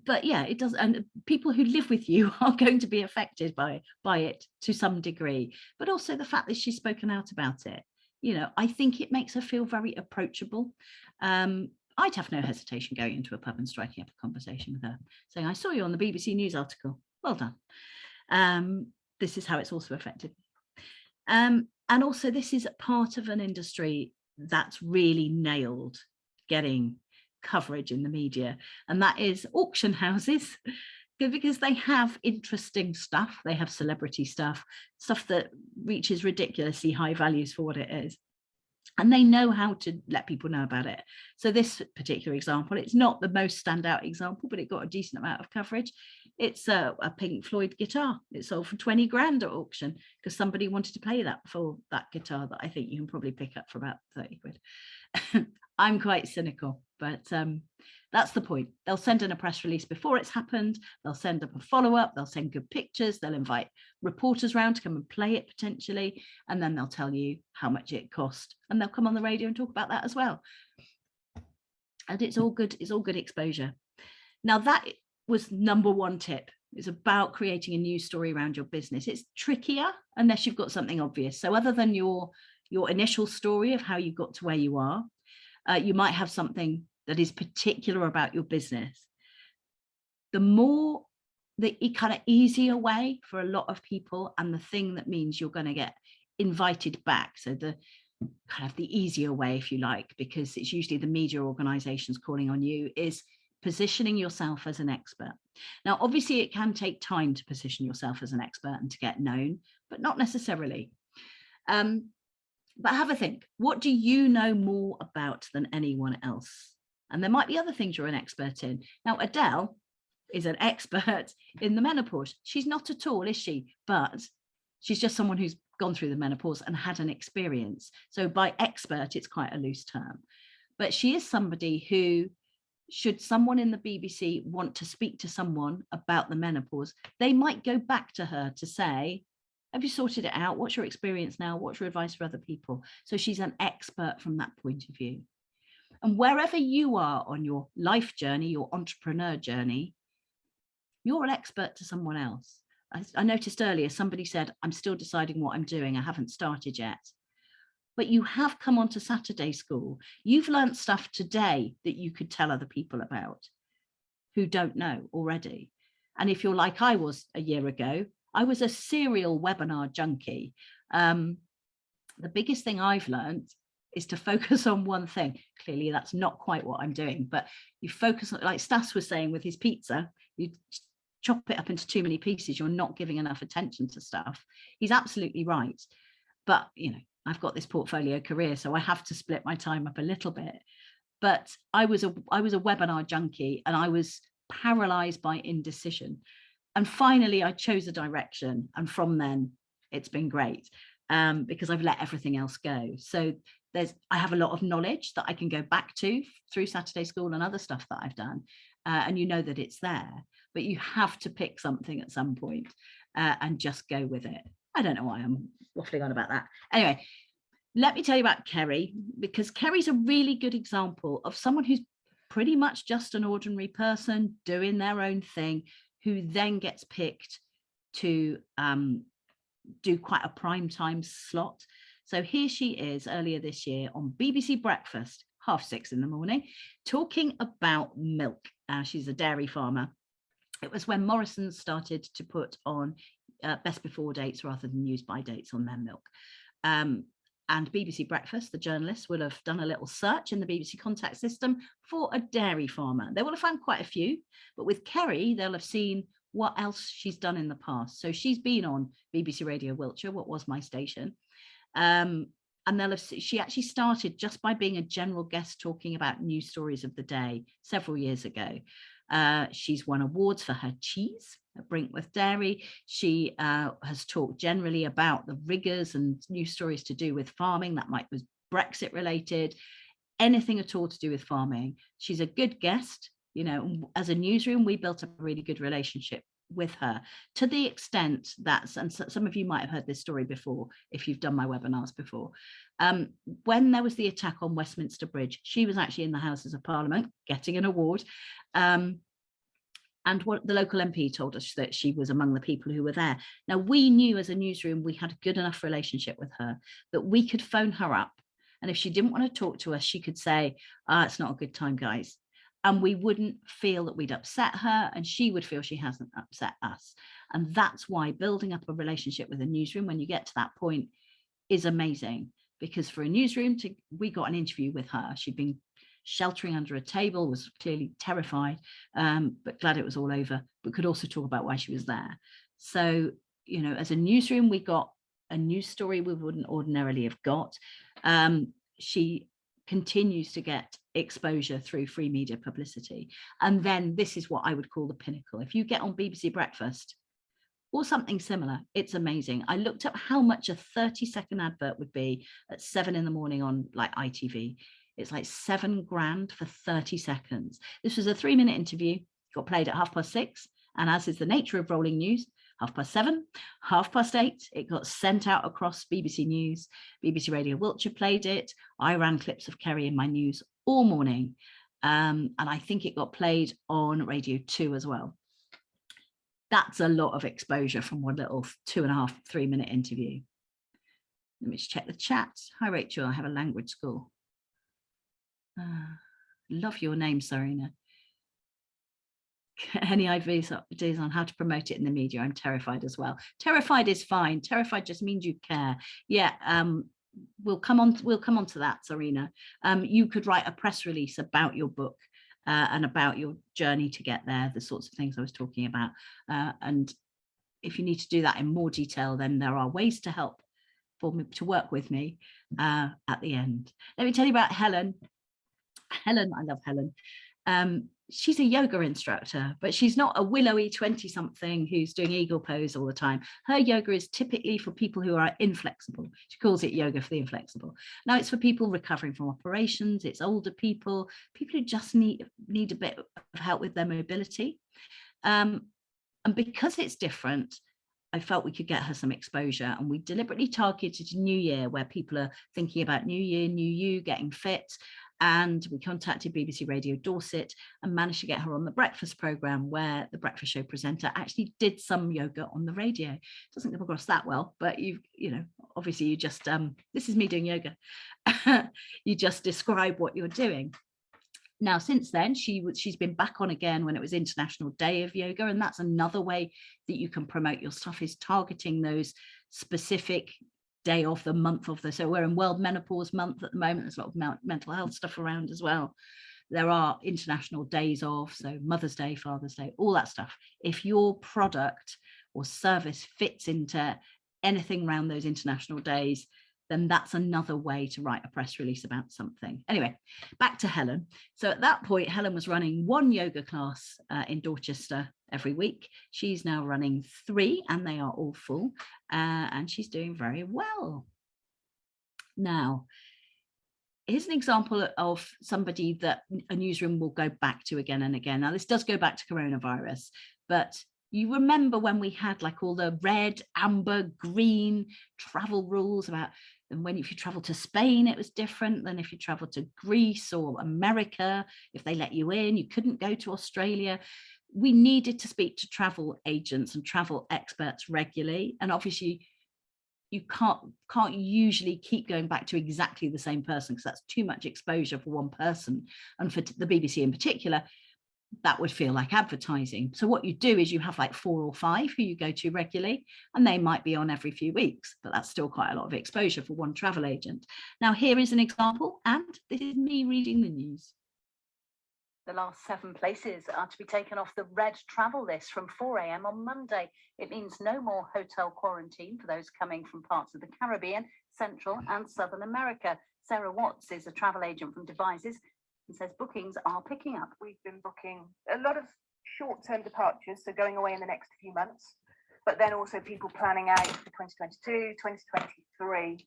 But yeah, it does. And people who live with you are going to be affected by it to some degree. But also the fact that she's spoken out about it, you know, I think it makes her feel very approachable. I'd have no hesitation going into a pub and striking up a conversation with her, saying, I saw you on the BBC News article. Well done. This is how it's also affected. And also, this is part of an industry that's really nailed getting coverage in the media, and that is auction houses, because they have interesting stuff. They have celebrity stuff that reaches ridiculously high values for what it is. And they know how to let people know about it. So this particular example, it's not the most standout example, but it got a decent amount of coverage. It's a Pink Floyd guitar. It sold for 20 grand at auction because somebody wanted to pay that for that guitar that I think you can probably pick up for about 30 quid. I'm quite cynical, but that's the point. They'll send in a press release before it's happened. They'll send up a follow-up. They'll send good pictures. They'll invite reporters around to come and play it potentially. And then they'll tell you how much it cost. And they'll come on the radio and talk about that as well. And it's all good. It's all good exposure. Now, that was number one tip. It's about creating a news story around your business. It's trickier unless you've got something obvious. So other than your initial story of how you got to where you are, you might have something that is particular about your business. The kind of easier way for a lot of people, and the thing that means you're going to get invited back. So the kind of the easier way, if you like, because it's usually the media organizations calling on you, is positioning yourself as an expert. Now, obviously, it can take time to position yourself as an expert and to get known, but not necessarily. But have a think. What do you know more about than anyone else? And there might be other things you're an expert in. Now, Adele is an expert in the menopause. She's not at all, is she? But she's just someone who's gone through the menopause and had an experience. So by expert, it's quite a loose term. But she is somebody who, should someone in the BBC want to speak to someone about the menopause, they might go back to her to say, have you sorted it out? What's your experience now? What's your advice for other people? So she's an expert from that point of view. And wherever you are on your life journey, your entrepreneur journey, you're an expert to someone else. I noticed earlier, somebody said, I'm still deciding what I'm doing. I haven't started yet. But you have come onto Saturday School. You've learned stuff today that you could tell other people about who don't know already. And if you're like I was a year ago, I was a serial webinar junkie. The biggest thing I've learned is to focus on one thing. Clearly, that's not quite what I'm doing, but you focus on, like Stas was saying with his pizza, you chop it up into too many pieces, you're not giving enough attention to stuff. He's absolutely right. But, you know, I've got this portfolio career, so I have to split my time up a little bit. But I was a webinar junkie, and I was paralyzed by indecision. And finally, I chose a direction. And from then, it's been great because I've let everything else go. So I have a lot of knowledge that I can go back to through Saturday School and other stuff that I've done. And you know that it's there, but you have to pick something at some point and just go with it. I don't know why I'm waffling on about that. Anyway, let me tell you about Kerry, because Kerry's a really good example of someone who's pretty much just an ordinary person doing their own thing, who then gets picked to do quite a prime time slot. So here she is earlier this year on BBC Breakfast, 6:30 in the morning, talking about milk. She's a dairy farmer. It was when Morrison's started to put on best before dates rather than use by dates on their milk. And BBC Breakfast, the journalists will have done a little search in the BBC contact system for a dairy farmer. They will have found quite a few, but with Kerry, they'll have seen what else she's done in the past. So she's been on BBC Radio Wiltshire, what was my station. And she actually started just by being a general guest talking about news stories of the day several years ago. She's won awards for her cheese at Brinkworth Dairy. She has talked generally about the rigors and news stories to do with farming. That might be Brexit related, anything at all to do with farming. She's a good guest. You know, as a newsroom, we built up a really good relationship with her, to the extent that, and some of you might have heard this story before if you've done my webinars before, when there was the attack on Westminster Bridge, she was actually in the Houses of Parliament getting an award. And what the local MP told us that she was among the people who were there. Now, we knew as a newsroom we had a good enough relationship with her that we could phone her up, and if she didn't want to talk to us, she could say, it's not a good time, guys. And we wouldn't feel that we'd upset her, and she would feel she hasn't upset us. And that's why building up a relationship with a newsroom when you get to that point is amazing, because for a newsroom we got an interview with her. She'd been sheltering under a table, was clearly terrified, but glad it was all over, but could also talk about why she was there. So, you know, as a newsroom, we got a news story we wouldn't ordinarily have got. She continues to get exposure through free media publicity. And then this is what I would call the pinnacle. If you get on BBC Breakfast or something similar, it's amazing. I looked up how much a 30-second advert would be at 7 in the morning on like ITV. It's like $7,000 for 30 seconds. This was a 3-minute interview, got played at 6:30. And as is the nature of rolling news, 7:30, 8:30, it got sent out across BBC News. BBC Radio Wiltshire played it. I ran clips of Kerry in my news all morning. And I think it got played on Radio 2 as well. That's a lot of exposure from one little 2.5, 3 minute interview. Let me just check the chat. Hi, Rachel. I have a language school. Love your name, Serena. Any ideas on how to promote it in the media? I'm terrified as well. Terrified is fine. Terrified just means you care. Yeah. We'll come on to that, Serena. You could write a press release about your book and about your journey to get there, the sorts of things I was talking about. And if you need to do that in more detail, then there are ways to help for me to work with me at the end. Let me tell you about Helen. Helen, I love Helen. She's a yoga instructor, but she's not a willowy 20-something who's doing eagle pose all the time. Her yoga is typically for people who are inflexible. She calls it yoga for the inflexible. Now it's for people recovering from operations. It's older people who just need a bit of help with their mobility. And because it's different, I felt we could get her some exposure, and we deliberately targeted New Year, where people are thinking about New Year, New You, getting fit. And we contacted BBC Radio Dorset and managed to get her on the breakfast programme, where the breakfast show presenter actually did some yoga on the radio. Doesn't come across that well, but you know, obviously you just, this is me doing yoga. You just describe what you're doing. Now, since then, she's been back on again when it was International Day of Yoga. And that's another way that you can promote your stuff, is targeting those specific day of the month of the, so we're in World Menopause Month at the moment. There's a lot of mental health stuff around as well. There are international days of, so Mother's Day, Father's Day, all that stuff. If your product or service fits into anything around those international days, then that's another way to write a press release about something. Anyway, back to Helen. So at that point, Helen was running one yoga class in Dorchester every week. She's now running 3, and they are all full, and she's doing very well. Now, here's an example of somebody that a newsroom will go back to again and again. Now, this does go back to coronavirus, but you remember when we had like all the red, amber, green travel rules about, and when if you travel to Spain, it was different than if you travel to Greece or America. If they let you in, you couldn't go to Australia. We needed to speak to travel agents and travel experts regularly. And obviously, you can't usually keep going back to exactly the same person, because that's too much exposure for one person. And for the BBC in particular, that would feel like advertising. So what you do is you have like 4 or 5 who you go to regularly, and they might be on every few weeks, but that's still quite a lot of exposure for one travel agent. Now, here is an example, and this is me reading the news. The last 7 places are to be taken off the red travel list from 4 a.m. on Monday. It means no more hotel quarantine for those coming from parts of the Caribbean, Central and Southern America. Sarah Watts is a travel agent from Devizes and says bookings are picking up. We've been booking a lot of short-term departures, so going away in the next few months, but then also people planning out for 2022, 2023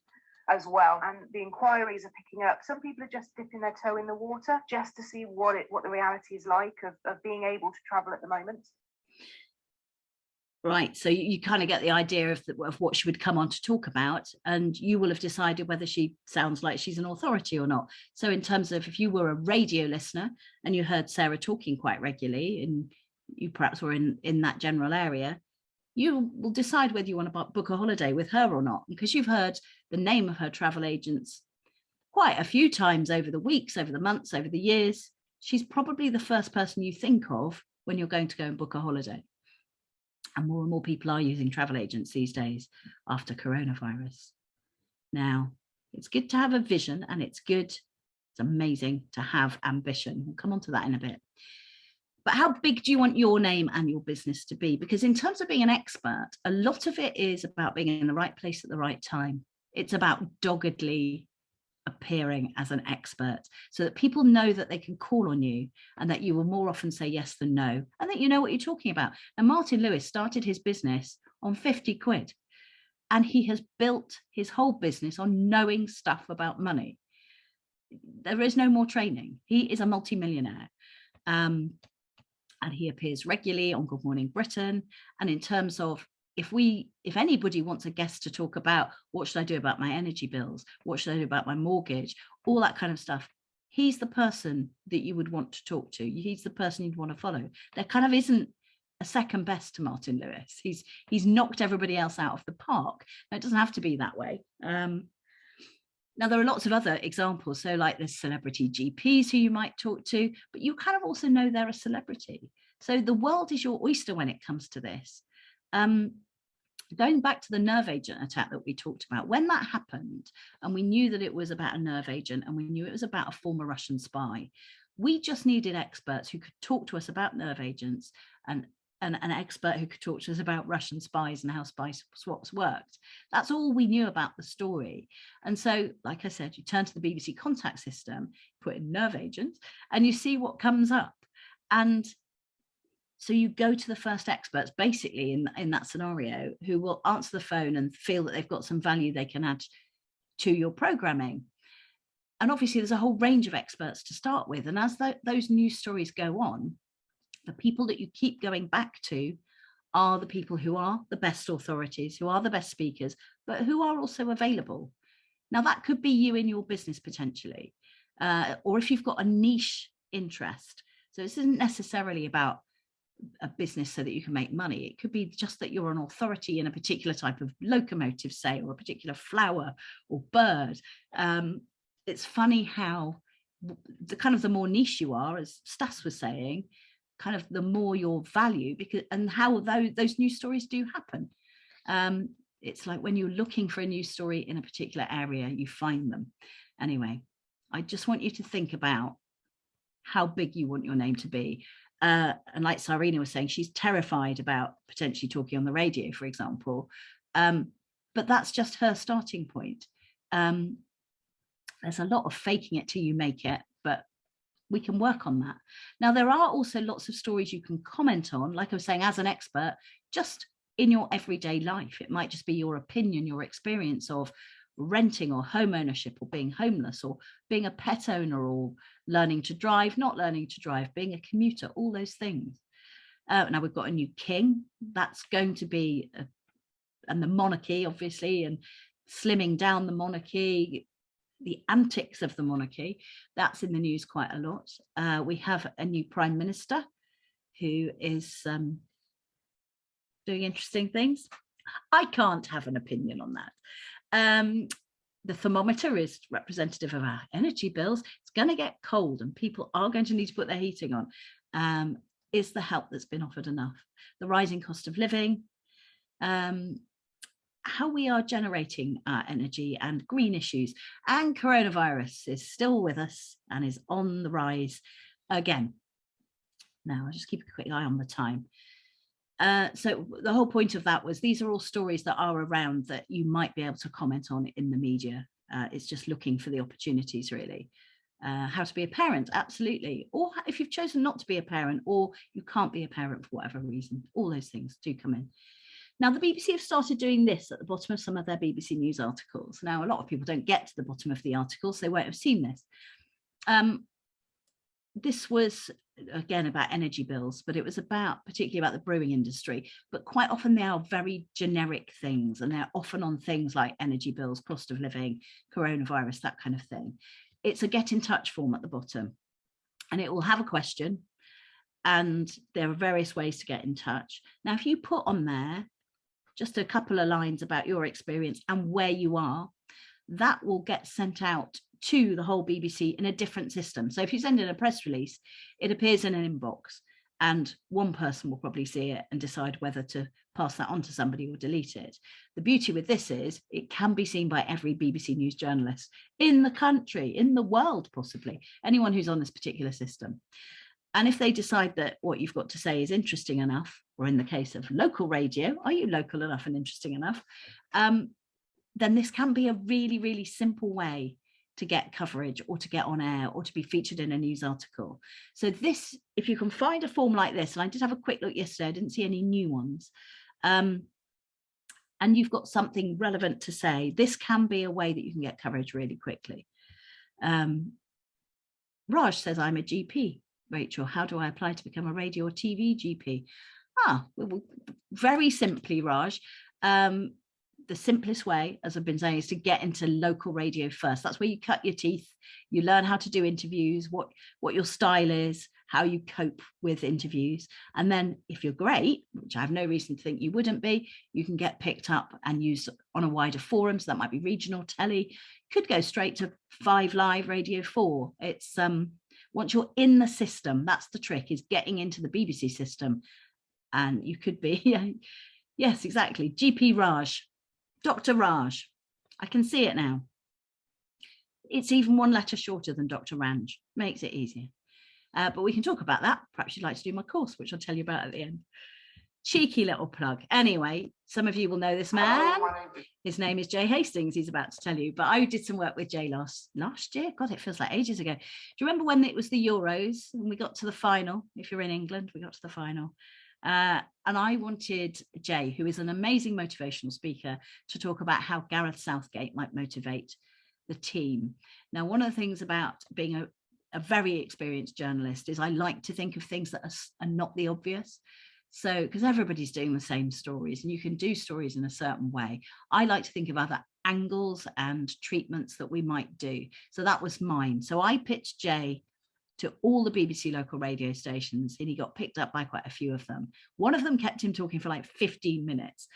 as well. And the inquiries are picking up. Some people are just dipping their toe in the water just to see what the reality is like of being able to travel at the moment. Right, so you kind of get the idea of what she would come on to talk about, and you will have decided whether she sounds like she's an authority or not. So in terms of, if you were a radio listener and you heard Sarah talking quite regularly, and you perhaps were in that general area, you will decide whether you want to book a holiday with her or not, because you've heard the name of her travel agents quite a few times over the weeks, over the months, over the years. She's probably the first person you think of when you're going to go and book a holiday. And more people are using travel agents these days after coronavirus. Now, it's good to have a vision, and it's amazing to have ambition. We'll come on to that in a bit. But how big do you want your name and your business to be? Because in terms of being an expert, a lot of it is about being in the right place at the right time. It's about doggedly appearing as an expert, so that people know that they can call on you, and that you will more often say yes than no, and that you know what you're talking about. And Martin Lewis started his business on 50 quid, and he has built his whole business on knowing stuff about money. There is no more training. He is a multimillionaire. And he appears regularly on Good Morning Britain. And in terms of, if anybody wants a guest to talk about what should I do about my energy bills, what should I do about my mortgage, all that kind of stuff, he's the person that you would want to talk to. He's the person you'd want to follow. There kind of isn't a second best to Martin Lewis. He's knocked everybody else out of the park. Now, it doesn't have to be that way. Now, there are lots of other examples. So like there's celebrity GPs who you might talk to, but you kind of also know they're a celebrity. So the world is your oyster when it comes to this. Going back to the nerve agent attack that we talked about, when that happened, and we knew that it was about a nerve agent, and we knew it was about a former Russian spy, we just needed experts who could talk to us about nerve agents, and an expert who could talk to us about Russian spies and how spy swaps worked. That's all we knew about the story. And so, like I said, you turn to the BBC contact system, put in nerve agents, and you see what comes up. And so you go to the first experts, basically in that scenario, who will answer the phone and feel that they've got some value they can add to your programming. And obviously, there's a whole range of experts to start with. And as those news stories go on, the people that you keep going back to are the people who are the best authorities, who are the best speakers, but who are also available. Now, that could be you in your business potentially, or if you've got a niche interest. So this isn't necessarily about a business so that you can make money. It could be just that you're an authority in a particular type of locomotive, say, or a particular flower or bird. It's funny how the more niche you are, as Stas was saying, kind of the more your value, because and how those news stories do happen. It's like when you're looking for a news story in a particular area, you find them. Anyway, I just want you to think about how big you want your name to be. And like Sarina was saying, she's terrified about potentially talking on the radio, for example. But that's just her starting point. There's a lot of faking it till you make it, but we can work on that. Now, there are also lots of stories you can comment on, like I was saying, as an expert, just in your everyday life. It might just be your opinion, your experience of renting or home ownership, or being homeless, or being a pet owner, or learning to drive, not learning to drive, being a commuter, all those things. Now we've got a new king. That's going to be, and the monarchy, obviously, and slimming down the monarchy, the antics of the monarchy, that's in the news quite a lot. We have a new prime minister who is doing interesting things. I can't have an opinion on that. The thermometer is representative of our energy bills. It's going to get cold and people are going to need to put their heating on. Is the help that's been offered enough? The rising cost of living, how we are generating our energy, and green issues, and coronavirus is still with us and is on the rise again. Now, I'll just keep a quick eye on the time. So the whole point of that was these are all stories that are around that you might be able to comment on in the media. It's just looking for the opportunities, really. How to be a parent, absolutely. Or if you've chosen not to be a parent, or you can't be a parent for whatever reason, all those things do come in. Now, the BBC have started doing this at the bottom of some of their BBC News articles. Now, a lot of people don't get to the bottom of the articles, so they won't have seen this. This was, again, about energy bills, but it was particularly about the brewing industry. But quite often they are very generic things, and they're often on things like energy bills, cost of living, coronavirus, that kind of thing. It's a get in touch form at the bottom, and it will have a question, and there are various ways to get in touch. Now, if you put on there just a couple of lines about your experience and where you are, that will get sent out to the whole BBC in a different system. So if you send in a press release, it appears in an inbox, and one person will probably see it and decide whether to pass that on to somebody or delete it. The beauty with this is it can be seen by every BBC News journalist in the country, in the world, possibly, anyone who's on this particular system. And if they decide that what you've got to say is interesting enough, or in the case of local radio, are you local enough and interesting enough? Then this can be a really, really simple way to get coverage, or to get on air, or to be featured in a news article. So this, if you can find a form like this, and I did have a quick look yesterday, I didn't see any new ones, and you've got something relevant to say, this can be a way that you can get coverage really quickly. Raj says, I'm a GP. Rachel, how do I apply to become a radio or TV GP? Well, very simply, Raj, the simplest way, as I've been saying, is to get into local radio first. That's where you cut your teeth. You learn how to do interviews, what your style is, how you cope with interviews. And then if you're great, which I have no reason to think you wouldn't be, you can get picked up and used on a wider forum. So that might be regional telly, could go straight to 5 Live, Radio 4. It's once you're in the system, that's the trick, is getting into the BBC system. And you could be, yes, exactly, GP Raj, Dr. Raj. I can see it now. It's even 1 letter shorter than Dr. Ranj, makes it easier. But we can talk about that. Perhaps you'd like to do my course, which I'll tell you about at the end. Cheeky little plug. Anyway, some of you will know this man. His name is Jay Hastings. He's about to tell you. But I did some work with Jay last year. God, it feels like ages ago. Do you remember when it was the Euros and we got to the final? If you're in England, we got to the final. And I wanted Jay, who is an amazing motivational speaker, to talk about how Gareth Southgate might motivate the team. Now, one of the things about being a very experienced journalist is I like to think of things that are not the obvious. So, because everybody's doing the same stories and you can do stories in a certain way, I like to think of other angles and treatments that we might do. So that was mine. So I pitched Jay to all the BBC local radio stations and he got picked up by quite a few of them. One of them kept him talking for like 15 minutes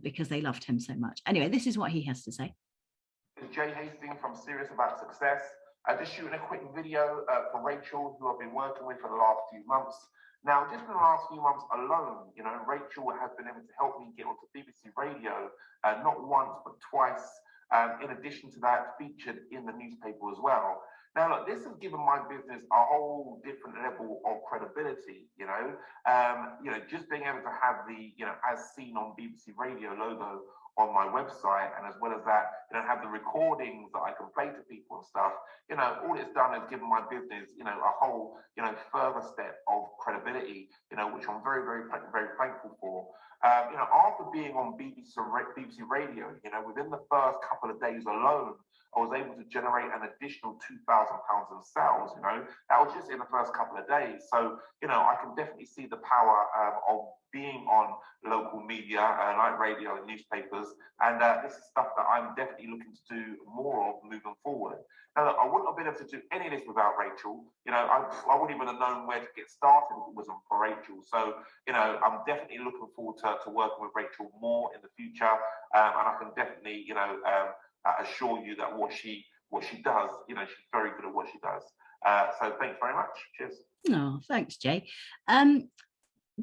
because they loved him so much. Anyway, this is what he has to say. It's Jay Hastings from Serious About Success. Just shooting a quick video for Rachel, who I've been working with for the last few months. Now, just in the last few months alone, you know, Rachel has been able to help me get onto BBC Radio, not once, but twice. In addition to that, featured in the newspaper as well. Now, look, this has given my business a whole different level of credibility, you know, just being able to have the, as seen on BBC Radio logo on my website, and as well as that, have the recordings that I can play to people and stuff. All it's done is given my business, a whole, further step of credibility, which I'm very, very, very thankful for. After being on BBC Radio, within the first couple of days alone, I was able to generate an additional £2,000 in sales. That was just in the first couple of days. So, I can definitely see the power of being on local media like radio and newspapers, and this is stuff that I'm definitely looking to do more of moving forward. Now, look, I wouldn't have been able to do any of this without Rachel. I wouldn't even have known where to get started if it wasn't for Rachel. So, I'm definitely looking forward to working with Rachel more in the future, and I can definitely, assure you that what she does, she's very good at what she does. So, thanks very much. Cheers. Oh, thanks, Jay.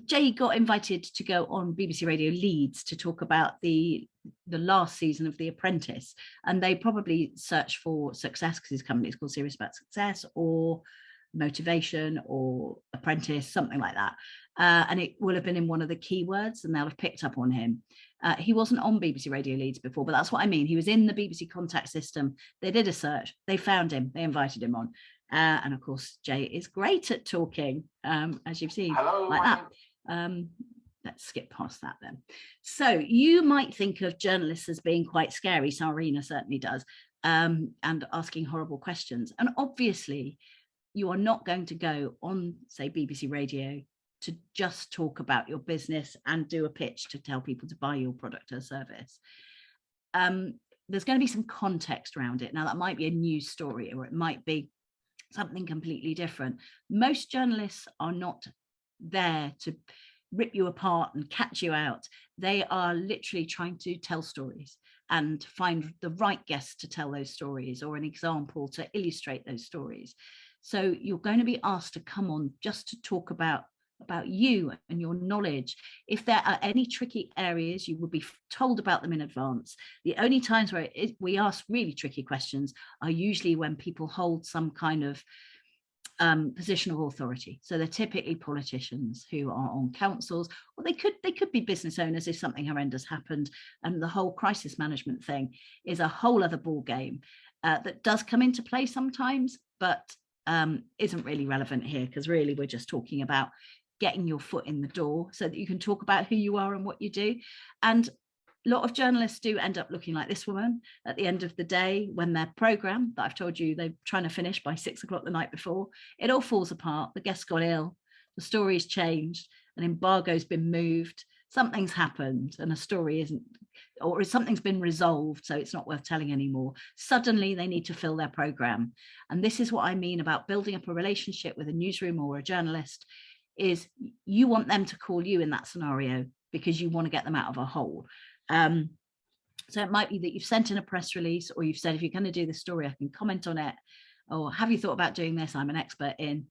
Jay got invited to go on BBC Radio Leeds to talk about the last season of The Apprentice, and they probably search for success because his company is called Serious About Success, or motivation, or apprentice, something like that, and it will have been in one of the keywords and they'll have picked up on him. He wasn't on BBC Radio Leeds before, but that's what I mean. He was in the BBC contact system. They did a search, they found him, they invited him on. And of course, Jay is great at talking, as you've seen. Hello, like that. Let's skip past that then. So you might think of journalists as being quite scary. Sarina certainly does, and asking horrible questions. And obviously, you are not going to go on, say, BBC Radio to just talk about your business and do a pitch to tell people to buy your product or service. There's going to be some context around it. Now, that might be a news story, or it might be something completely different. Most journalists are not there to rip you apart and catch you out. They are literally trying to tell stories and find the right guest to tell those stories, or an example to illustrate those stories. So you're going to be asked to come on just to talk about you and your knowledge. If there are any tricky areas, you will be told about them in advance. The only times where we ask really tricky questions are usually when people hold some kind of position of authority. So they're typically politicians who are on councils, or they could be business owners if something horrendous happened. And the whole crisis management thing is a whole other ball game that does come into play sometimes, but isn't really relevant here, because really we're just talking about getting your foot in the door so that you can talk about who you are and what you do. And a lot of journalists do end up looking like this woman at the end of the day, when their programme that I've told you they're trying to finish by 6 o'clock the night before, it all falls apart. The guest got ill, the story's changed, an embargo's been moved, something's happened and a story isn't, or something's been resolved, so it's not worth telling anymore, suddenly they need to fill their program. And this is what I mean about building up a relationship with a newsroom or a journalist, is you want them to call you in that scenario because you want to get them out of a hole. So it might be that you've sent in a press release, or you've said, if you're going to do the story, I can comment on it, or have you thought about doing this? I'm an expert in.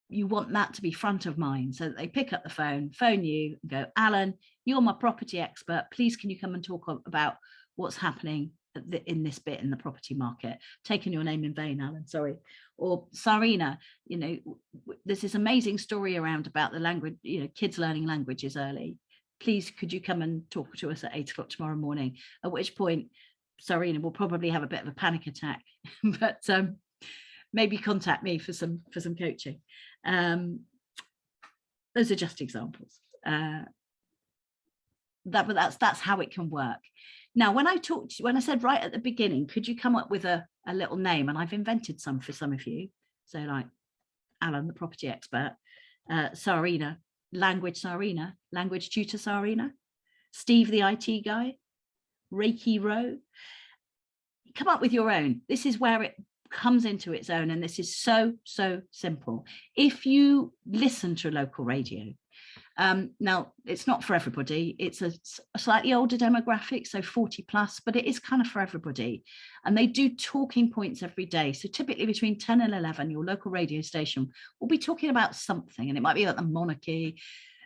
You want that to be front of mind, so that they pick up the phone you and go, Alan, you're my property expert. Please, can you come and talk about what's happening in this bit in the property market? Taking your name in vain, Alan, sorry. Or Sarina, you know, there's this amazing story around about the language, you know, kids learning languages early. Please, could you come and talk to us at 8 o'clock tomorrow morning? At which point, Sarina will probably have a bit of a panic attack, but maybe contact me for some coaching. Those are just examples. That's how it can work. Now, when I said right at the beginning, could you come up with a little name? And I've invented some for some of you. So like Alan, the property expert, Sarina, language tutor Sarina, Steve, the IT guy, Reiki Row. Come up with your own. This is where it comes into its own, and this is so simple. If you listen to local radio, now it's not for everybody, it's a slightly older demographic, so 40 plus, but it is kind of for everybody, and they do talking points every day. So typically between 10 and 11, your local radio station will be talking about something, and it might be about the monarchy,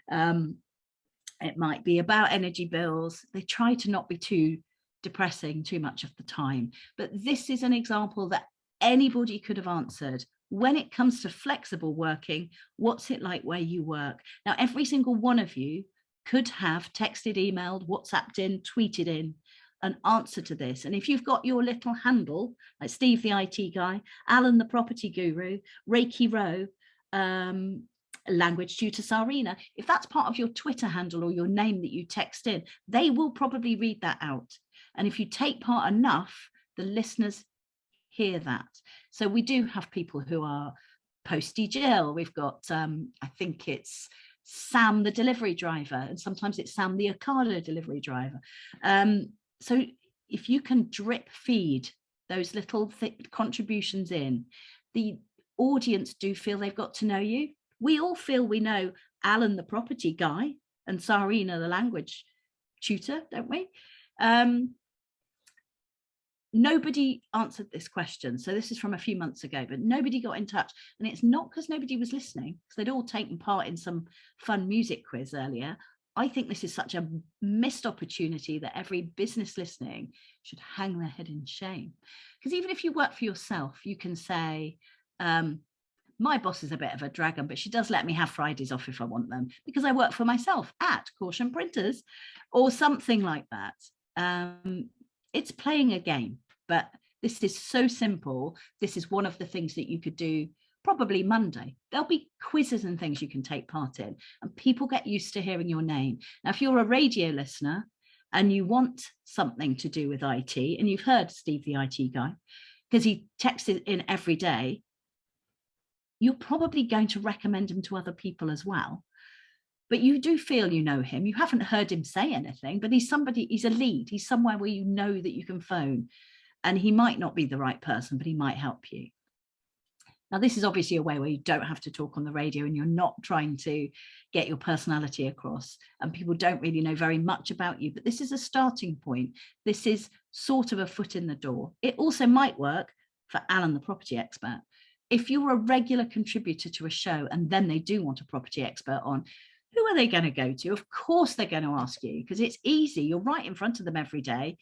it might be about energy bills. They try to not be too depressing too much of the time, but this is an example that anybody could have answered. When it comes to flexible working, what's it like where you work? Now, every single one of you could have texted, emailed, WhatsApped in, tweeted in an answer to this. And if you've got your little handle, like Steve, the IT guy, Alan, the property guru, Reiki Row, language tutor Sarina, if that's part of your Twitter handle or your name that you text in, they will probably read that out. And if you take part enough, the listeners hear that. So we do have people who are Posty Jill. We've got, I think it's Sam, the delivery driver, and sometimes it's Sam, the Ocado delivery driver. So if you can drip feed those little contributions in, the audience do feel they've got to know you. We all feel we know Alan, the property guy, and Sarina, the language tutor, don't we? Nobody answered this question. So this is from a few months ago, but nobody got in touch. And it's not because nobody was listening, because they'd all taken part in some fun music quiz earlier. I think this is such a missed opportunity that every business listening should hang their head in shame. Because even if you work for yourself, you can say, my boss is a bit of a dragon, but she does let me have Fridays off if I want them, because I work for myself at Caution Printers, or something like that. It's playing a game, but this is so simple. This is one of the things that you could do probably Monday. There'll be quizzes and things you can take part in, and people get used to hearing your name. Now, if you're a radio listener and you want something to do with IT, and you've heard Steve, the IT guy, because he texts in every day, you're probably going to recommend him to other people as well. But you do feel you know him. You haven't heard him say anything, but he's somebody, he's a lead. He's somewhere where you know that you can phone, and he might not be the right person, but he might help you. Now, this is obviously a way where you don't have to talk on the radio, and you're not trying to get your personality across, and people don't really know very much about you, but this is a starting point. This is sort of a foot in the door. It also might work for Alan, the property expert. If you're a regular contributor to a show and then they do want a property expert on, who are they going to go to? Of course, they're going to ask you, because it's easy. You're right in front of them every day,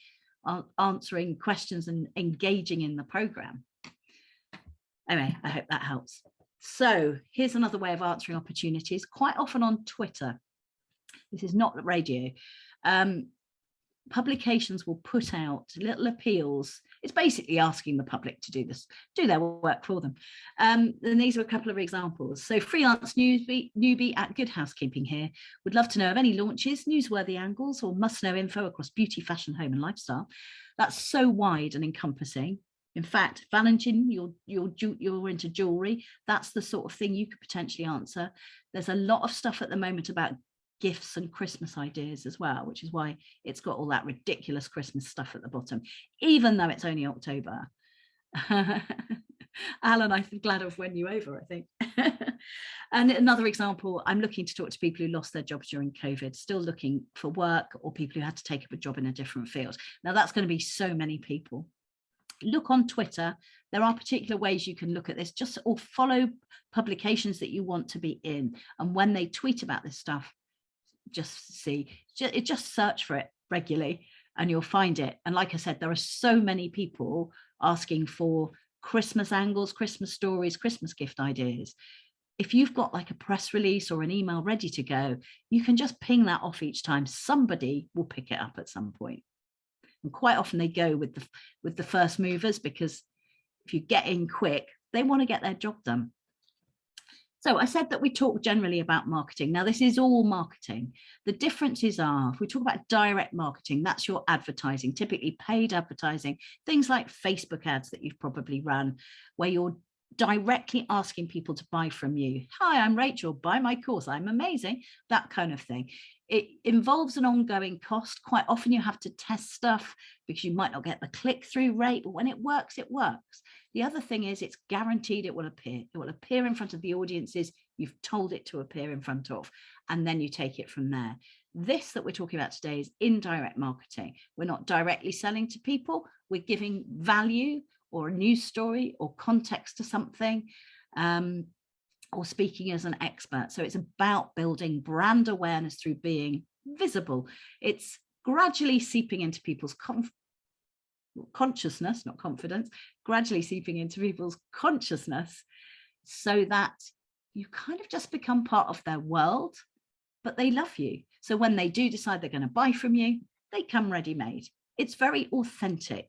answering questions and engaging in the program. Anyway, I hope that helps. So here's another way of answering opportunities, quite often on Twitter. This is not radio. Publications will put out little appeals. It's basically asking the public to do their work for them. And these are a couple of examples. So freelance newbie at Good Housekeeping here would love to know of any launches, newsworthy angles, or must-know info across beauty, fashion, home, and lifestyle. That's so wide and encompassing. In fact, Valentin, you're into jewelry. That's the sort of thing you could potentially answer. There's a lot of stuff at the moment about gifts and Christmas ideas as well, which is why it's got all that ridiculous Christmas stuff at the bottom, even though it's only October. Alan, I'm glad I've won you over, I think. And another example, I'm looking to talk to people who lost their jobs during COVID, still looking for work, or people who had to take up a job in a different field. Now, that's going to be so many people. Look on Twitter. There are particular ways you can look at this, just or follow publications that you want to be in. And when they tweet about this stuff, just search for it regularly and you'll find it. And like I said, there are so many people asking for Christmas angles, Christmas stories, Christmas gift ideas. If you've got like a press release or an email ready to go, you can just ping that off each time. Somebody will pick it up at some point. And quite often they go with the first movers, because if you get in quick, they want to get their job done. So I said that we talk generally about marketing. Now, this is all marketing. The differences are, if we talk about direct marketing, that's your advertising, typically paid advertising, things like Facebook ads that you've probably run, where you're directly asking people to buy from you. Hi, I'm Rachel, buy my course, I'm amazing, that kind of thing. It involves an ongoing cost. Quite often you have to test stuff because you might not get the click-through rate, but when it works, it works. The other thing is it's guaranteed it will appear. It will appear in front of the audiences you've told it to appear in front of, and then you take it from there. This that we're talking about today is indirect marketing. We're not directly selling to people. We're giving value or a news story or context to something, or speaking as an expert. So it's about building brand awareness through being visible. It's gradually seeping into people's consciousness, not confidence, gradually seeping into people's consciousness, so that you kind of just become part of their world, but they love you. So when they do decide they're going to buy from you, they come ready-made. It's very authentic,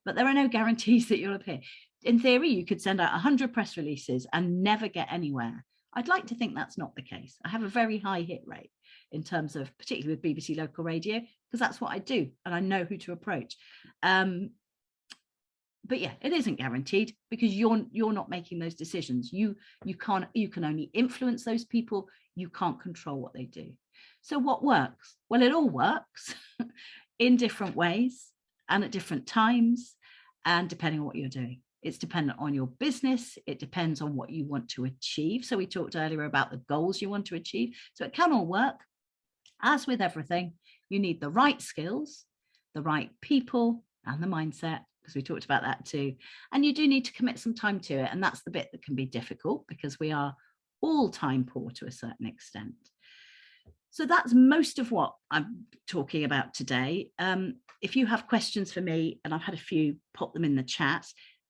but there are no guarantees that you'll appear. In theory, you could send out 100 press releases and never get anywhere. I'd like to think that's not the case. I have a very high hit rate in terms of, particularly with BBC Local Radio, because that's what I do and I know who to approach. But yeah, it isn't guaranteed because you're not making those decisions. You can only influence those people. You can't control what they do. So what works? Well, it all works in different ways and at different times, and depending on what you're doing. It's dependent on your business. It depends on what you want to achieve. So we talked earlier about the goals you want to achieve. So it can all work. As with everything, you need the right skills, the right people, and the mindset, because we talked about that too. And you do need to commit some time to it. And that's the bit that can be difficult, because we are all time poor to a certain extent. So that's most of what I'm talking about today. If you have questions for me, and I've had a few, pop them in the chat.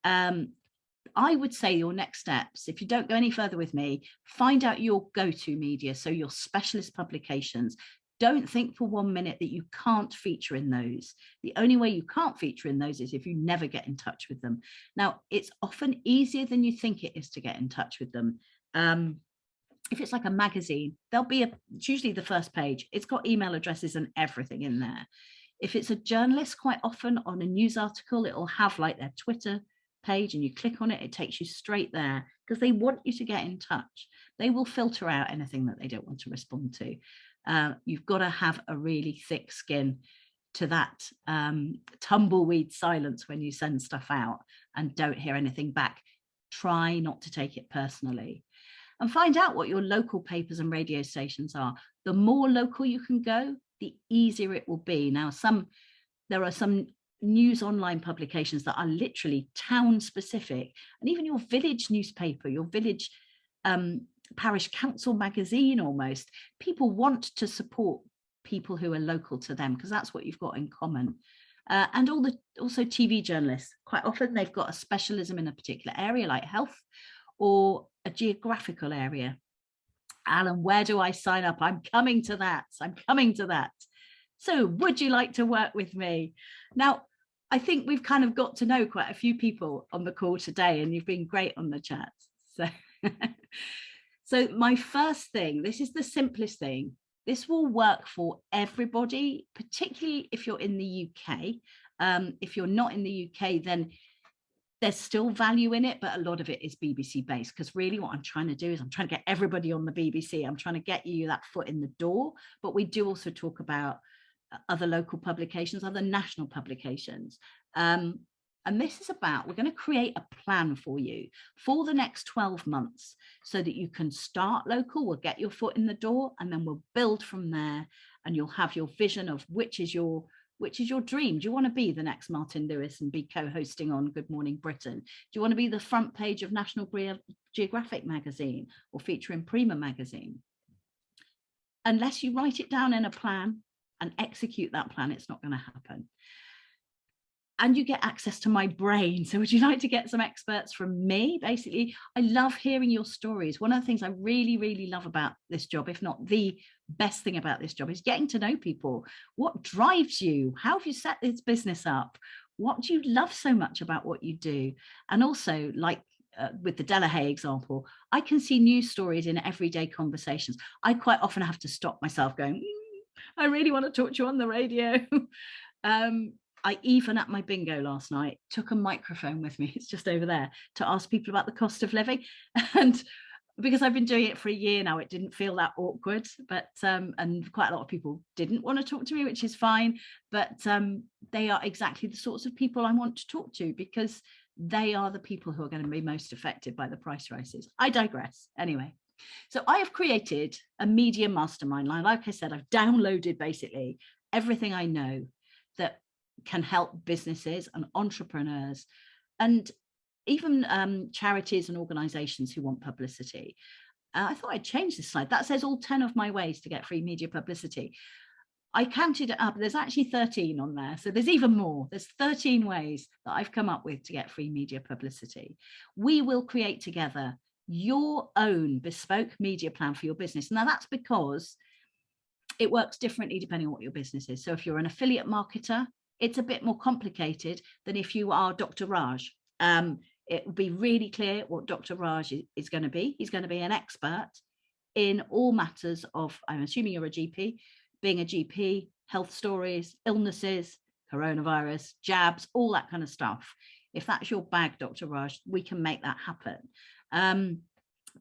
I would say your next steps, if you don't go any further with me, find out your go-to media, so your specialist publications. Don't think for 1 minute that you can't feature in those. The only way you can't feature in those is if you never get in touch with them. Now, it's often easier than you think it is to get in touch with them. If it's like a magazine, it's usually the first page. It's got email addresses and everything in there. If it's a journalist, quite often on a news article, it'll have like their Twitter page, and you click on it, it takes you straight there, because they want you to get in touch. They will filter out anything that they don't want to respond to. You've got to have a really thick skin to that tumbleweed silence when you send stuff out and don't hear anything back. Try not to take it personally, and find out what your local papers and radio stations are. The more local you can go, the easier it will be. Now, there are some news online publications that are literally town specific, and even your village newspaper, your village parish council magazine, almost, people want to support people who are local to them, because that's what you've got in common. And also TV journalists, quite often they've got a specialism in a particular area, like health, or a geographical area. Alan, where do I sign up? I'm coming to that. So would you like to work with me? Now, I think we've kind of got to know quite a few people on the call today, and you've been great on the chat. So my first thing, this is the simplest thing. This will work for everybody, particularly if you're in the UK. If you're not in the UK, then there's still value in it, but a lot of it is BBC based, because really what I'm trying to do is I'm trying to get everybody on the BBC. I'm trying to get you that foot in the door, but we do also talk about other local publications, other national publications. And this is about, we're going to create a plan for you for the next 12 months so that you can start local, we'll get your foot in the door, and then we'll build from there, and you'll have your vision of which is your dream. Do you want to be the next Martin Lewis and be co-hosting on Good Morning Britain? Do you want to be the front page of National Geographic magazine or feature in Prima magazine? Unless you write it down in a plan and execute that plan, it's not going to happen. And you get access to my brain. So would you like to get some experts from me? Basically, I love hearing your stories. One of the things I really, really love about this job, if not the best thing about this job, is getting to know people. What drives you? How have you set this business up? What do you love so much about what you do? And also, like with the Delahaye example, I can see news stories in everyday conversations. I quite often have to stop myself going, I really want to talk to you on the radio. I even at my bingo last night took a microphone with me, it's just over there, to ask people about the cost of living. And because I've been doing it for a year now, it didn't feel that awkward, but and quite a lot of people didn't want to talk to me, which is fine, but they are exactly the sorts of people I want to talk to, because they are the people who are going to be most affected by the price rises. I digress. Anyway, so I have created a media mastermind line. Like I said, I've downloaded basically everything I know that can help businesses and entrepreneurs and even charities and organizations who want publicity. I thought I'd change this slide. That says all 10 of my ways to get free media publicity. I counted it up. There's actually 13 on there. So there's even more. There's 13 ways that I've come up with to get free media publicity. We will create together your own bespoke media plan for your business. Now that's because it works differently depending on what your business is. So if you're an affiliate marketer, it's a bit more complicated than if you are Dr. Raj. It will be really clear what Dr. Raj is going to be. He's going to be an expert in all matters of, I'm assuming you're a GP, being a GP, health stories, illnesses, coronavirus, jabs, all that kind of stuff. If that's your bag, Dr. Raj, we can make that happen.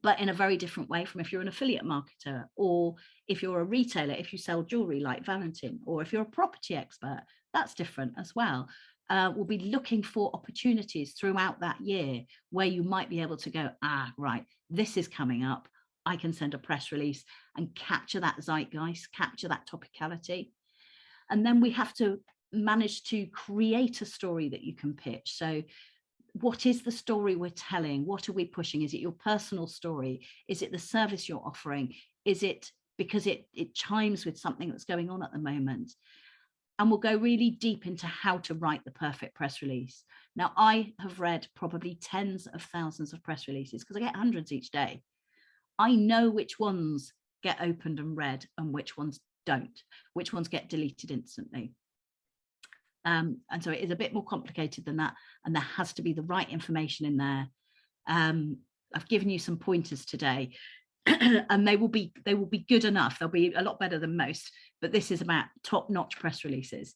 But in a very different way from if you're an affiliate marketer, or if you're a retailer, if you sell jewelry like Valentin, or if you're a property expert, that's different as well. We'll be looking for opportunities throughout that year where you might be able to go, right, this is coming up. I can send a press release and capture that zeitgeist, capture that topicality. And then we have to manage to create a story that you can pitch. So what is the story we're telling? What are we pushing? Is it your personal story? Is it the service you're offering? Is it because it chimes with something that's going on at the moment? And we'll go really deep into how to write the perfect press release. Now, I have read probably tens of thousands of press releases because I get hundreds each day. I know which ones get opened and read and which ones don't, which ones get deleted instantly. And so it is a bit more complicated than that. And there has to be the right information in there. I've given you some pointers today. And they will be good enough. They'll be a lot better than most, but this is about top-notch press releases.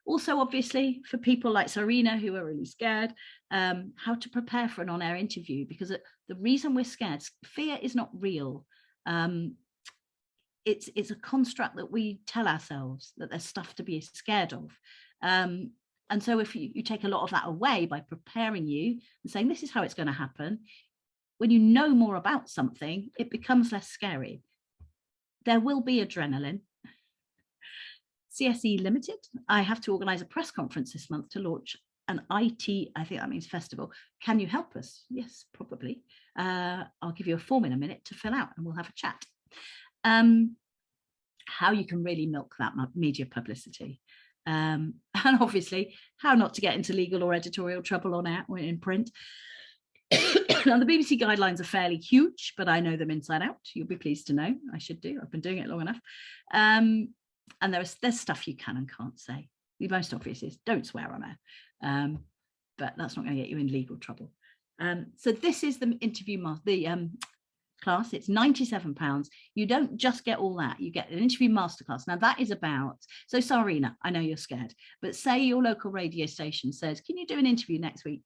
Also, obviously, for people like Sarina who are really scared, how to prepare for an on-air interview, because the reason we're scared, fear is not real. It's a construct that we tell ourselves that there's stuff to be scared of. And so if you take a lot of that away by preparing you and saying, this is how it's going to happen, when you know more about something, it becomes less scary. There will be adrenaline. CSE Limited, I have to organise a press conference this month to launch an IT, I think that means festival. Can you help us? Yes, probably. I'll give you a form in a minute to fill out and we'll have a chat. How you can really milk that media publicity. And obviously, how not to get into legal or editorial trouble on air or in print. Now, the BBC guidelines are fairly huge, but I know them inside out. You'll be pleased to know. I should do. I've been doing it long enough. And there's stuff you can and can't say. The most obvious is don't swear on air, but that's not going to get you in legal trouble. So this is the interview, class. It's £97. You don't just get all that. You get an interview masterclass. Now that is about, so Sarina, I know you're scared, but say your local radio station says, can you do an interview next week?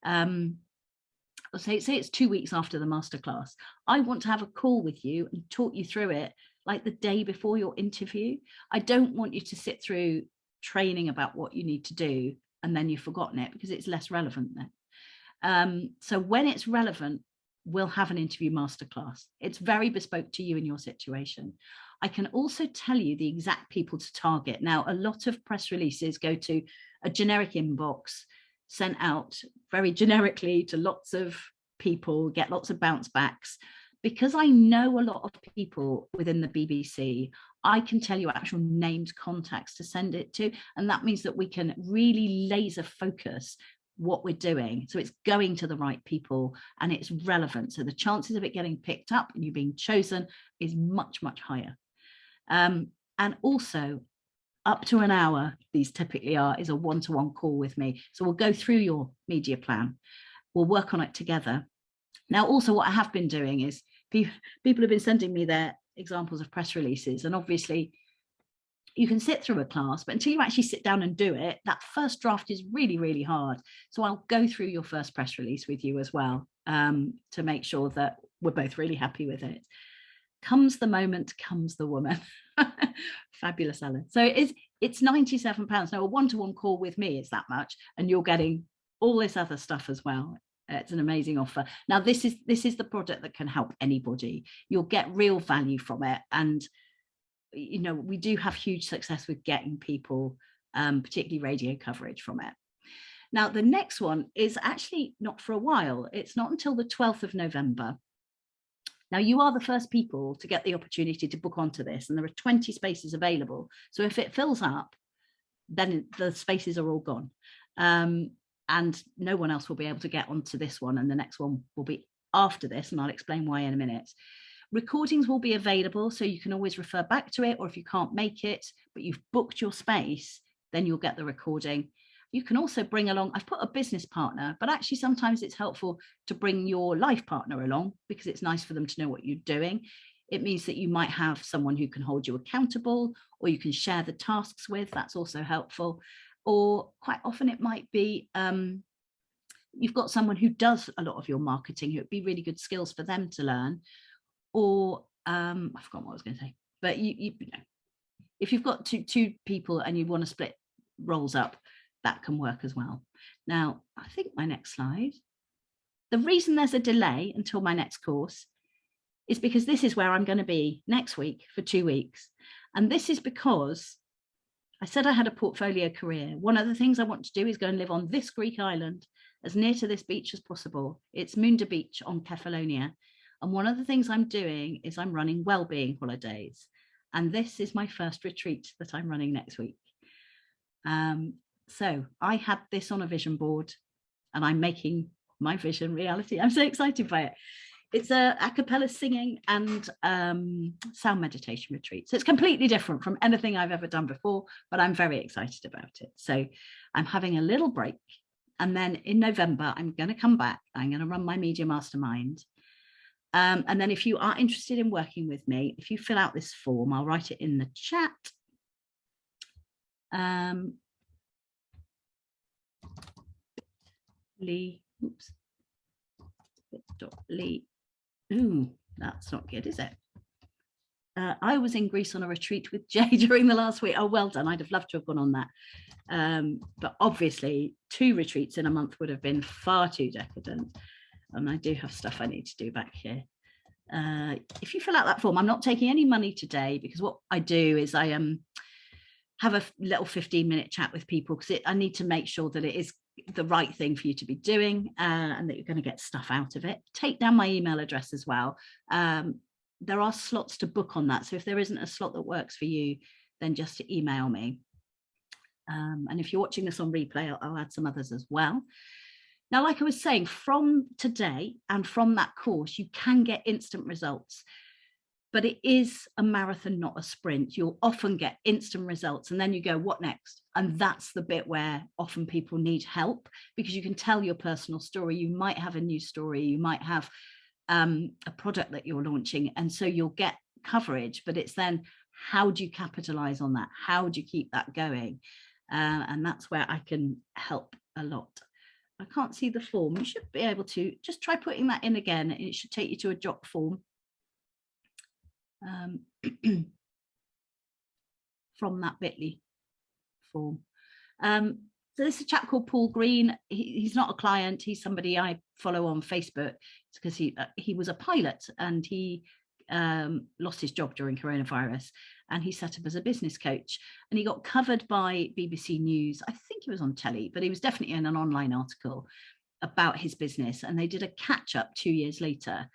say it's 2 weeks after the masterclass, I want to have a call with you and talk you through it like the day before your interview. I don't want you to sit through training about what you need to do and then you've forgotten it, because it's less relevant then. So when it's relevant, we'll have an interview masterclass. It's very bespoke to you and your situation. I can also tell you the exact people to target. Now, a lot of press releases go to a generic inbox, sent out very generically to lots of people, get lots of bounce backs. Because I know a lot of people within the BBC, I can tell you actual named contacts to send it to. And that means that we can really laser focus what we're doing. So it's going to the right people and it's relevant. So the chances of it getting picked up and you being chosen is much, much higher. And also, up to an hour, these typically are, is a one-to-one call with me. So we'll go through your media plan. We'll work on it together. Now, also what I have been doing is people have been sending me their examples of press releases. And obviously you can sit through a class, but until you actually sit down and do it, that first draft is really, really hard. So I'll go through your first press release with you as well, to make sure that we're both really happy with it. Comes the moment, comes the woman. Fabulous, Ellen. So it's £97. Now, a one-to-one call with me is that much, and you're getting all this other stuff as well. It's an amazing offer. Now, this is the product that can help anybody. You'll get real value from it. And, you know, we do have huge success with getting people, particularly radio coverage from it. Now, the next one is actually not for a while. It's not until the 12th of November. Now, you are the first people to get the opportunity to book onto this, and there are 20 spaces available. So if it fills up, then the spaces are all gone. And no one else will be able to get onto this one, and the next one will be after this, and I'll explain why in a minute. Recordings will be available, so you can always refer back to it, or if you can't make it, but you've booked your space, then you'll get the recording. You can also bring along, I've put a business partner, but actually sometimes it's helpful to bring your life partner along, because it's nice for them to know what you're doing. It means that you might have someone who can hold you accountable, or you can share the tasks with. That's also helpful. Or quite often it might be you've got someone who does a lot of your marketing, who would be really good skills for them to learn. Or I forgot what I was going to say, but you know, if you've got two people and you want to split roles up, that can work as well. Now, I think my next slide. The reason there's a delay until my next course is because this is where I'm going to be next week for 2 weeks. And this is because I said I had a portfolio career. One of the things I want to do is go and live on this Greek island, as near to this beach as possible. It's Munda Beach on Kefalonia. And one of the things I'm doing is I'm running wellbeing holidays. And this is my first retreat that I'm running next week. So I had this on a vision board and I'm making my vision reality. I'm so excited by it. It's a cappella singing and sound meditation retreat. So it's completely different from anything I've ever done before, but I'm very excited about it. So I'm having a little break. And then in November, I'm going to come back. I'm going to run my media mastermind. And then if you are interested in working with me, if you fill out this form, I'll write it in the chat. Oops. bit.ly. Ooh, that's not good, is it? I was in Greece on a retreat with Jay during the last week. Oh, well done. I'd have loved to have gone on that. But obviously 2 retreats in a month would have been far too decadent. And I do have stuff I need to do back here. If you fill out that form, I'm not taking any money today, because what I do is I have a little 15-minute chat with people, because I need to make sure that it is the right thing for you to be doing, and that you're going to get stuff out of it. Take down my email address as well. There are slots to book on that. So if there isn't a slot that works for you, then just email me. And if you're watching this on replay, I'll add some others as well. Now, like I was saying, from today and from that course, you can get instant results. But it is a marathon, not a sprint. You'll often get instant results and then you go, what next? And that's the bit where often people need help, because you can tell your personal story. You might have a new story. You might have a product that you're launching. And so you'll get coverage, but it's then, how do you capitalize on that? How do you keep that going? And that's where I can help a lot. I can't see the form. You should be able to just try putting that in again. It should take you to a job form. From that bit.ly form. So this is a chap called Paul Green. He's not a client. He's somebody I follow on Facebook because he was a pilot and he lost his job during coronavirus, and he set up as a business coach, and he got covered by BBC News. I think he was on telly, but he was definitely in an online article about his business, and they did a catch up 2 years later.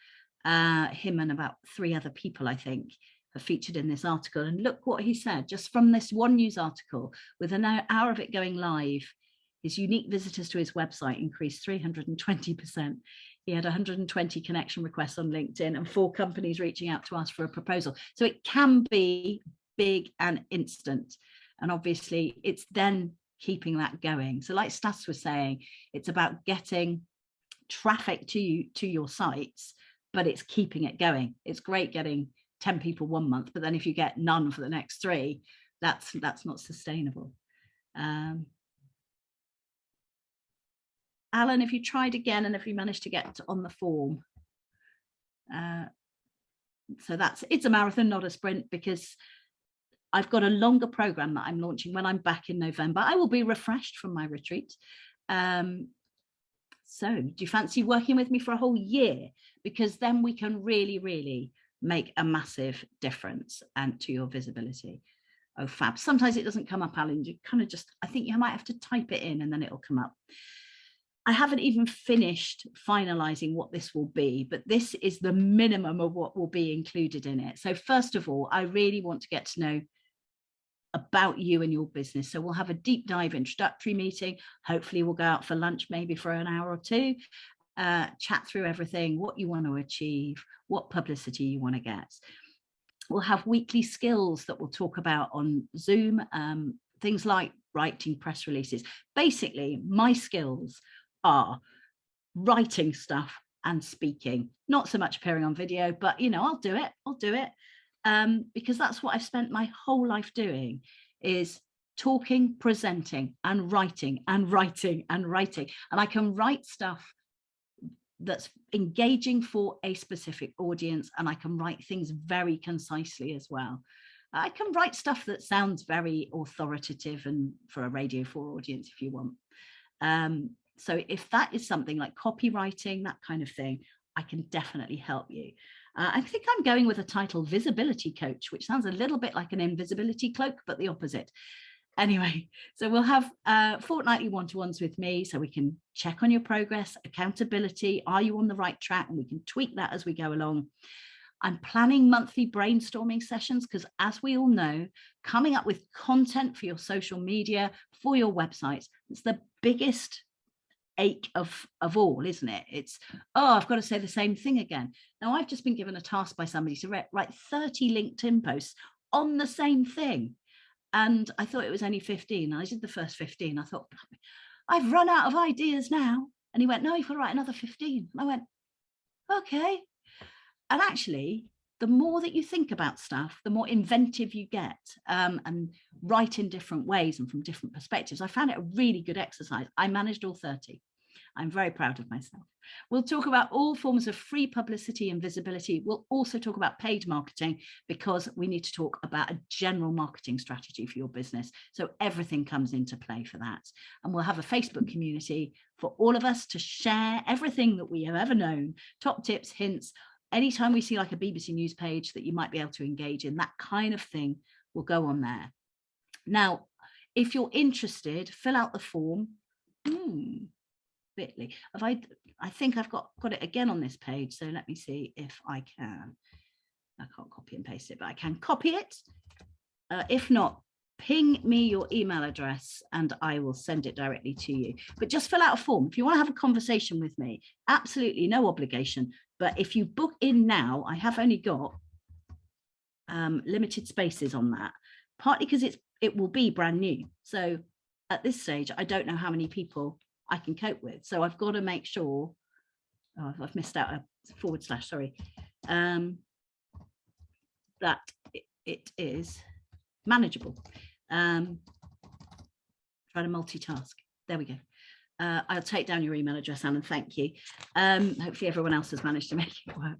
Him and about 3 other people, I think, are featured in this article. And look what he said, just from this one news article, with an hour of it going live, his unique visitors to his website increased 320%. He had 120 connection requests on LinkedIn and 4 companies reaching out to us for a proposal. So it can be big and instant. And obviously it's then keeping that going. So like Stas was saying, it's about getting traffic to your sites, but it's keeping it going. It's great getting 10 people 1 month, but then if you get none for the next 3, that's not sustainable. Alan, if you tried again and if you managed to get on the form. So it's a marathon, not a sprint, because I've got a longer program that I'm launching when I'm back in November. I will be refreshed from my retreat. So do you fancy working with me for a whole year? Because then we can really, really make a massive difference and to your visibility. Oh, fab. Sometimes it doesn't come up, Alan. You kind of just, I think you might have to type it in and then it'll come up. I haven't even finished finalizing what this will be, but this is the minimum of what will be included in it. So first of all, I really want to get to know about you and your business. So we'll have a deep dive introductory meeting. Hopefully we'll go out for lunch, maybe for an hour or 2, chat through everything, what you want to achieve, what publicity you want to get. We'll have weekly skills that we'll talk about on Zoom, things like writing press releases. Basically, my skills are writing stuff and speaking, not so much appearing on video, but I'll do it because that's what I've spent my whole life doing, is talking, presenting and writing and writing and writing. And I can write stuff that's engaging for a specific audience, and I can write things very concisely as well. I can write stuff that sounds very authoritative and for a Radio 4 audience if you want. So if that is something like copywriting, that kind of thing, I can definitely help you. I think I'm going with a title, Visibility Coach, which sounds a little bit like an invisibility cloak, but the opposite. Anyway, so we'll have fortnightly one-to-ones with me so we can check on your progress, accountability, are you on the right track? And we can tweak that as we go along. I'm planning monthly brainstorming sessions because, as we all know, coming up with content for your social media, for your websites, it's the biggest ache of all, isn't it? It's, I've got to say the same thing again. Now, I've just been given a task by somebody to write 30 LinkedIn posts on the same thing. And I thought it was only 15. I did the first 15. I thought, I've run out of ideas now. And he went, no, you've got to write another 15. And I went, okay. And actually, the more that you think about stuff, the more inventive you get, and write in different ways and from different perspectives. I found it a really good exercise. I managed all 30. I'm very proud of myself. We'll talk about all forms of free publicity and visibility. We'll also talk about paid marketing, because we need to talk about a general marketing strategy for your business. So everything comes into play for that. And we'll have a Facebook community for all of us to share everything that we have ever known, top tips, hints. Anytime we see like a BBC News page that you might be able to engage in, that kind of thing will go on there. Now, if you're interested, fill out the form. Bitly. I think I've got it again on this page. So let me see if I can. I can't copy and paste it, but I can copy it. If not, ping me your email address and I will send it directly to you. But just fill out a form. If you want to have a conversation with me, absolutely no obligation. But if you book in now, I have only got limited spaces on that, partly because it will be brand new. So at this stage, I don't know how many people I can cope with. So I've got to make sure, I've missed out a / sorry, that it is manageable. Trying to multitask. There we go. I'll take down your email address, Alan, thank you. Hopefully everyone else has managed to make it work.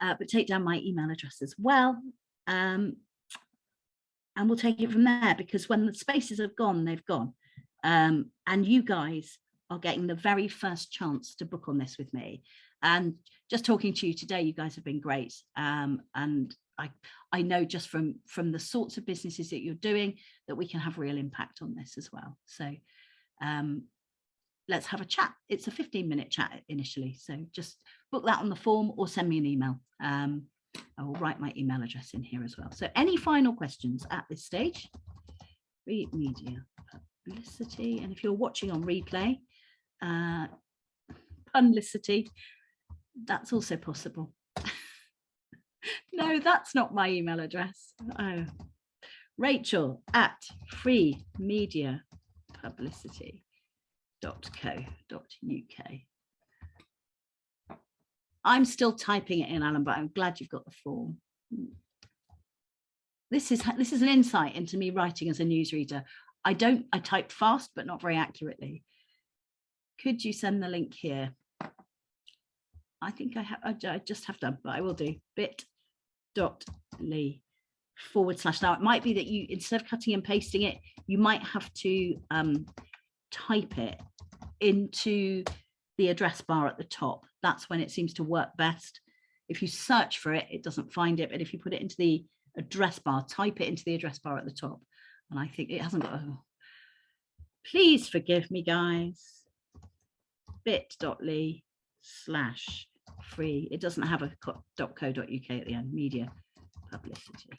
But take down my email address as well. And we'll take it from there, because when the spaces have gone, they've gone. And you guys are getting the very first chance to book on this with me. And just talking to you today, you guys have been great. And I know just from the sorts of businesses that you're doing that we can have real impact on this as well. So let's have a chat. It's a 15-minute chat initially. So just book that on the form or send me an email. I will write my email address in here as well. So any final questions at this stage? Free media publicity. And if you're watching on replay, publicity, that's also possible. No, that's not my email address. Oh. Rachel at freemediapublicity.co.uk. I'm still typing it in, Alan, but I'm glad you've got the form. This is an insight into me writing as a newsreader. I type fast, but not very accurately. Could you send the link here? I think I just have done, but I will do bit.ly/. Now it might be that you, instead of cutting and pasting it, you might have to type it into the address bar at the top. That's when it seems to work best. If you search for it, it doesn't find it, but if you put it into the address bar, type it into the address bar at the top. And I think it hasn't got a... Please forgive me, guys. bit.ly/free. It doesn't have a .co.uk at the end. Media publicity.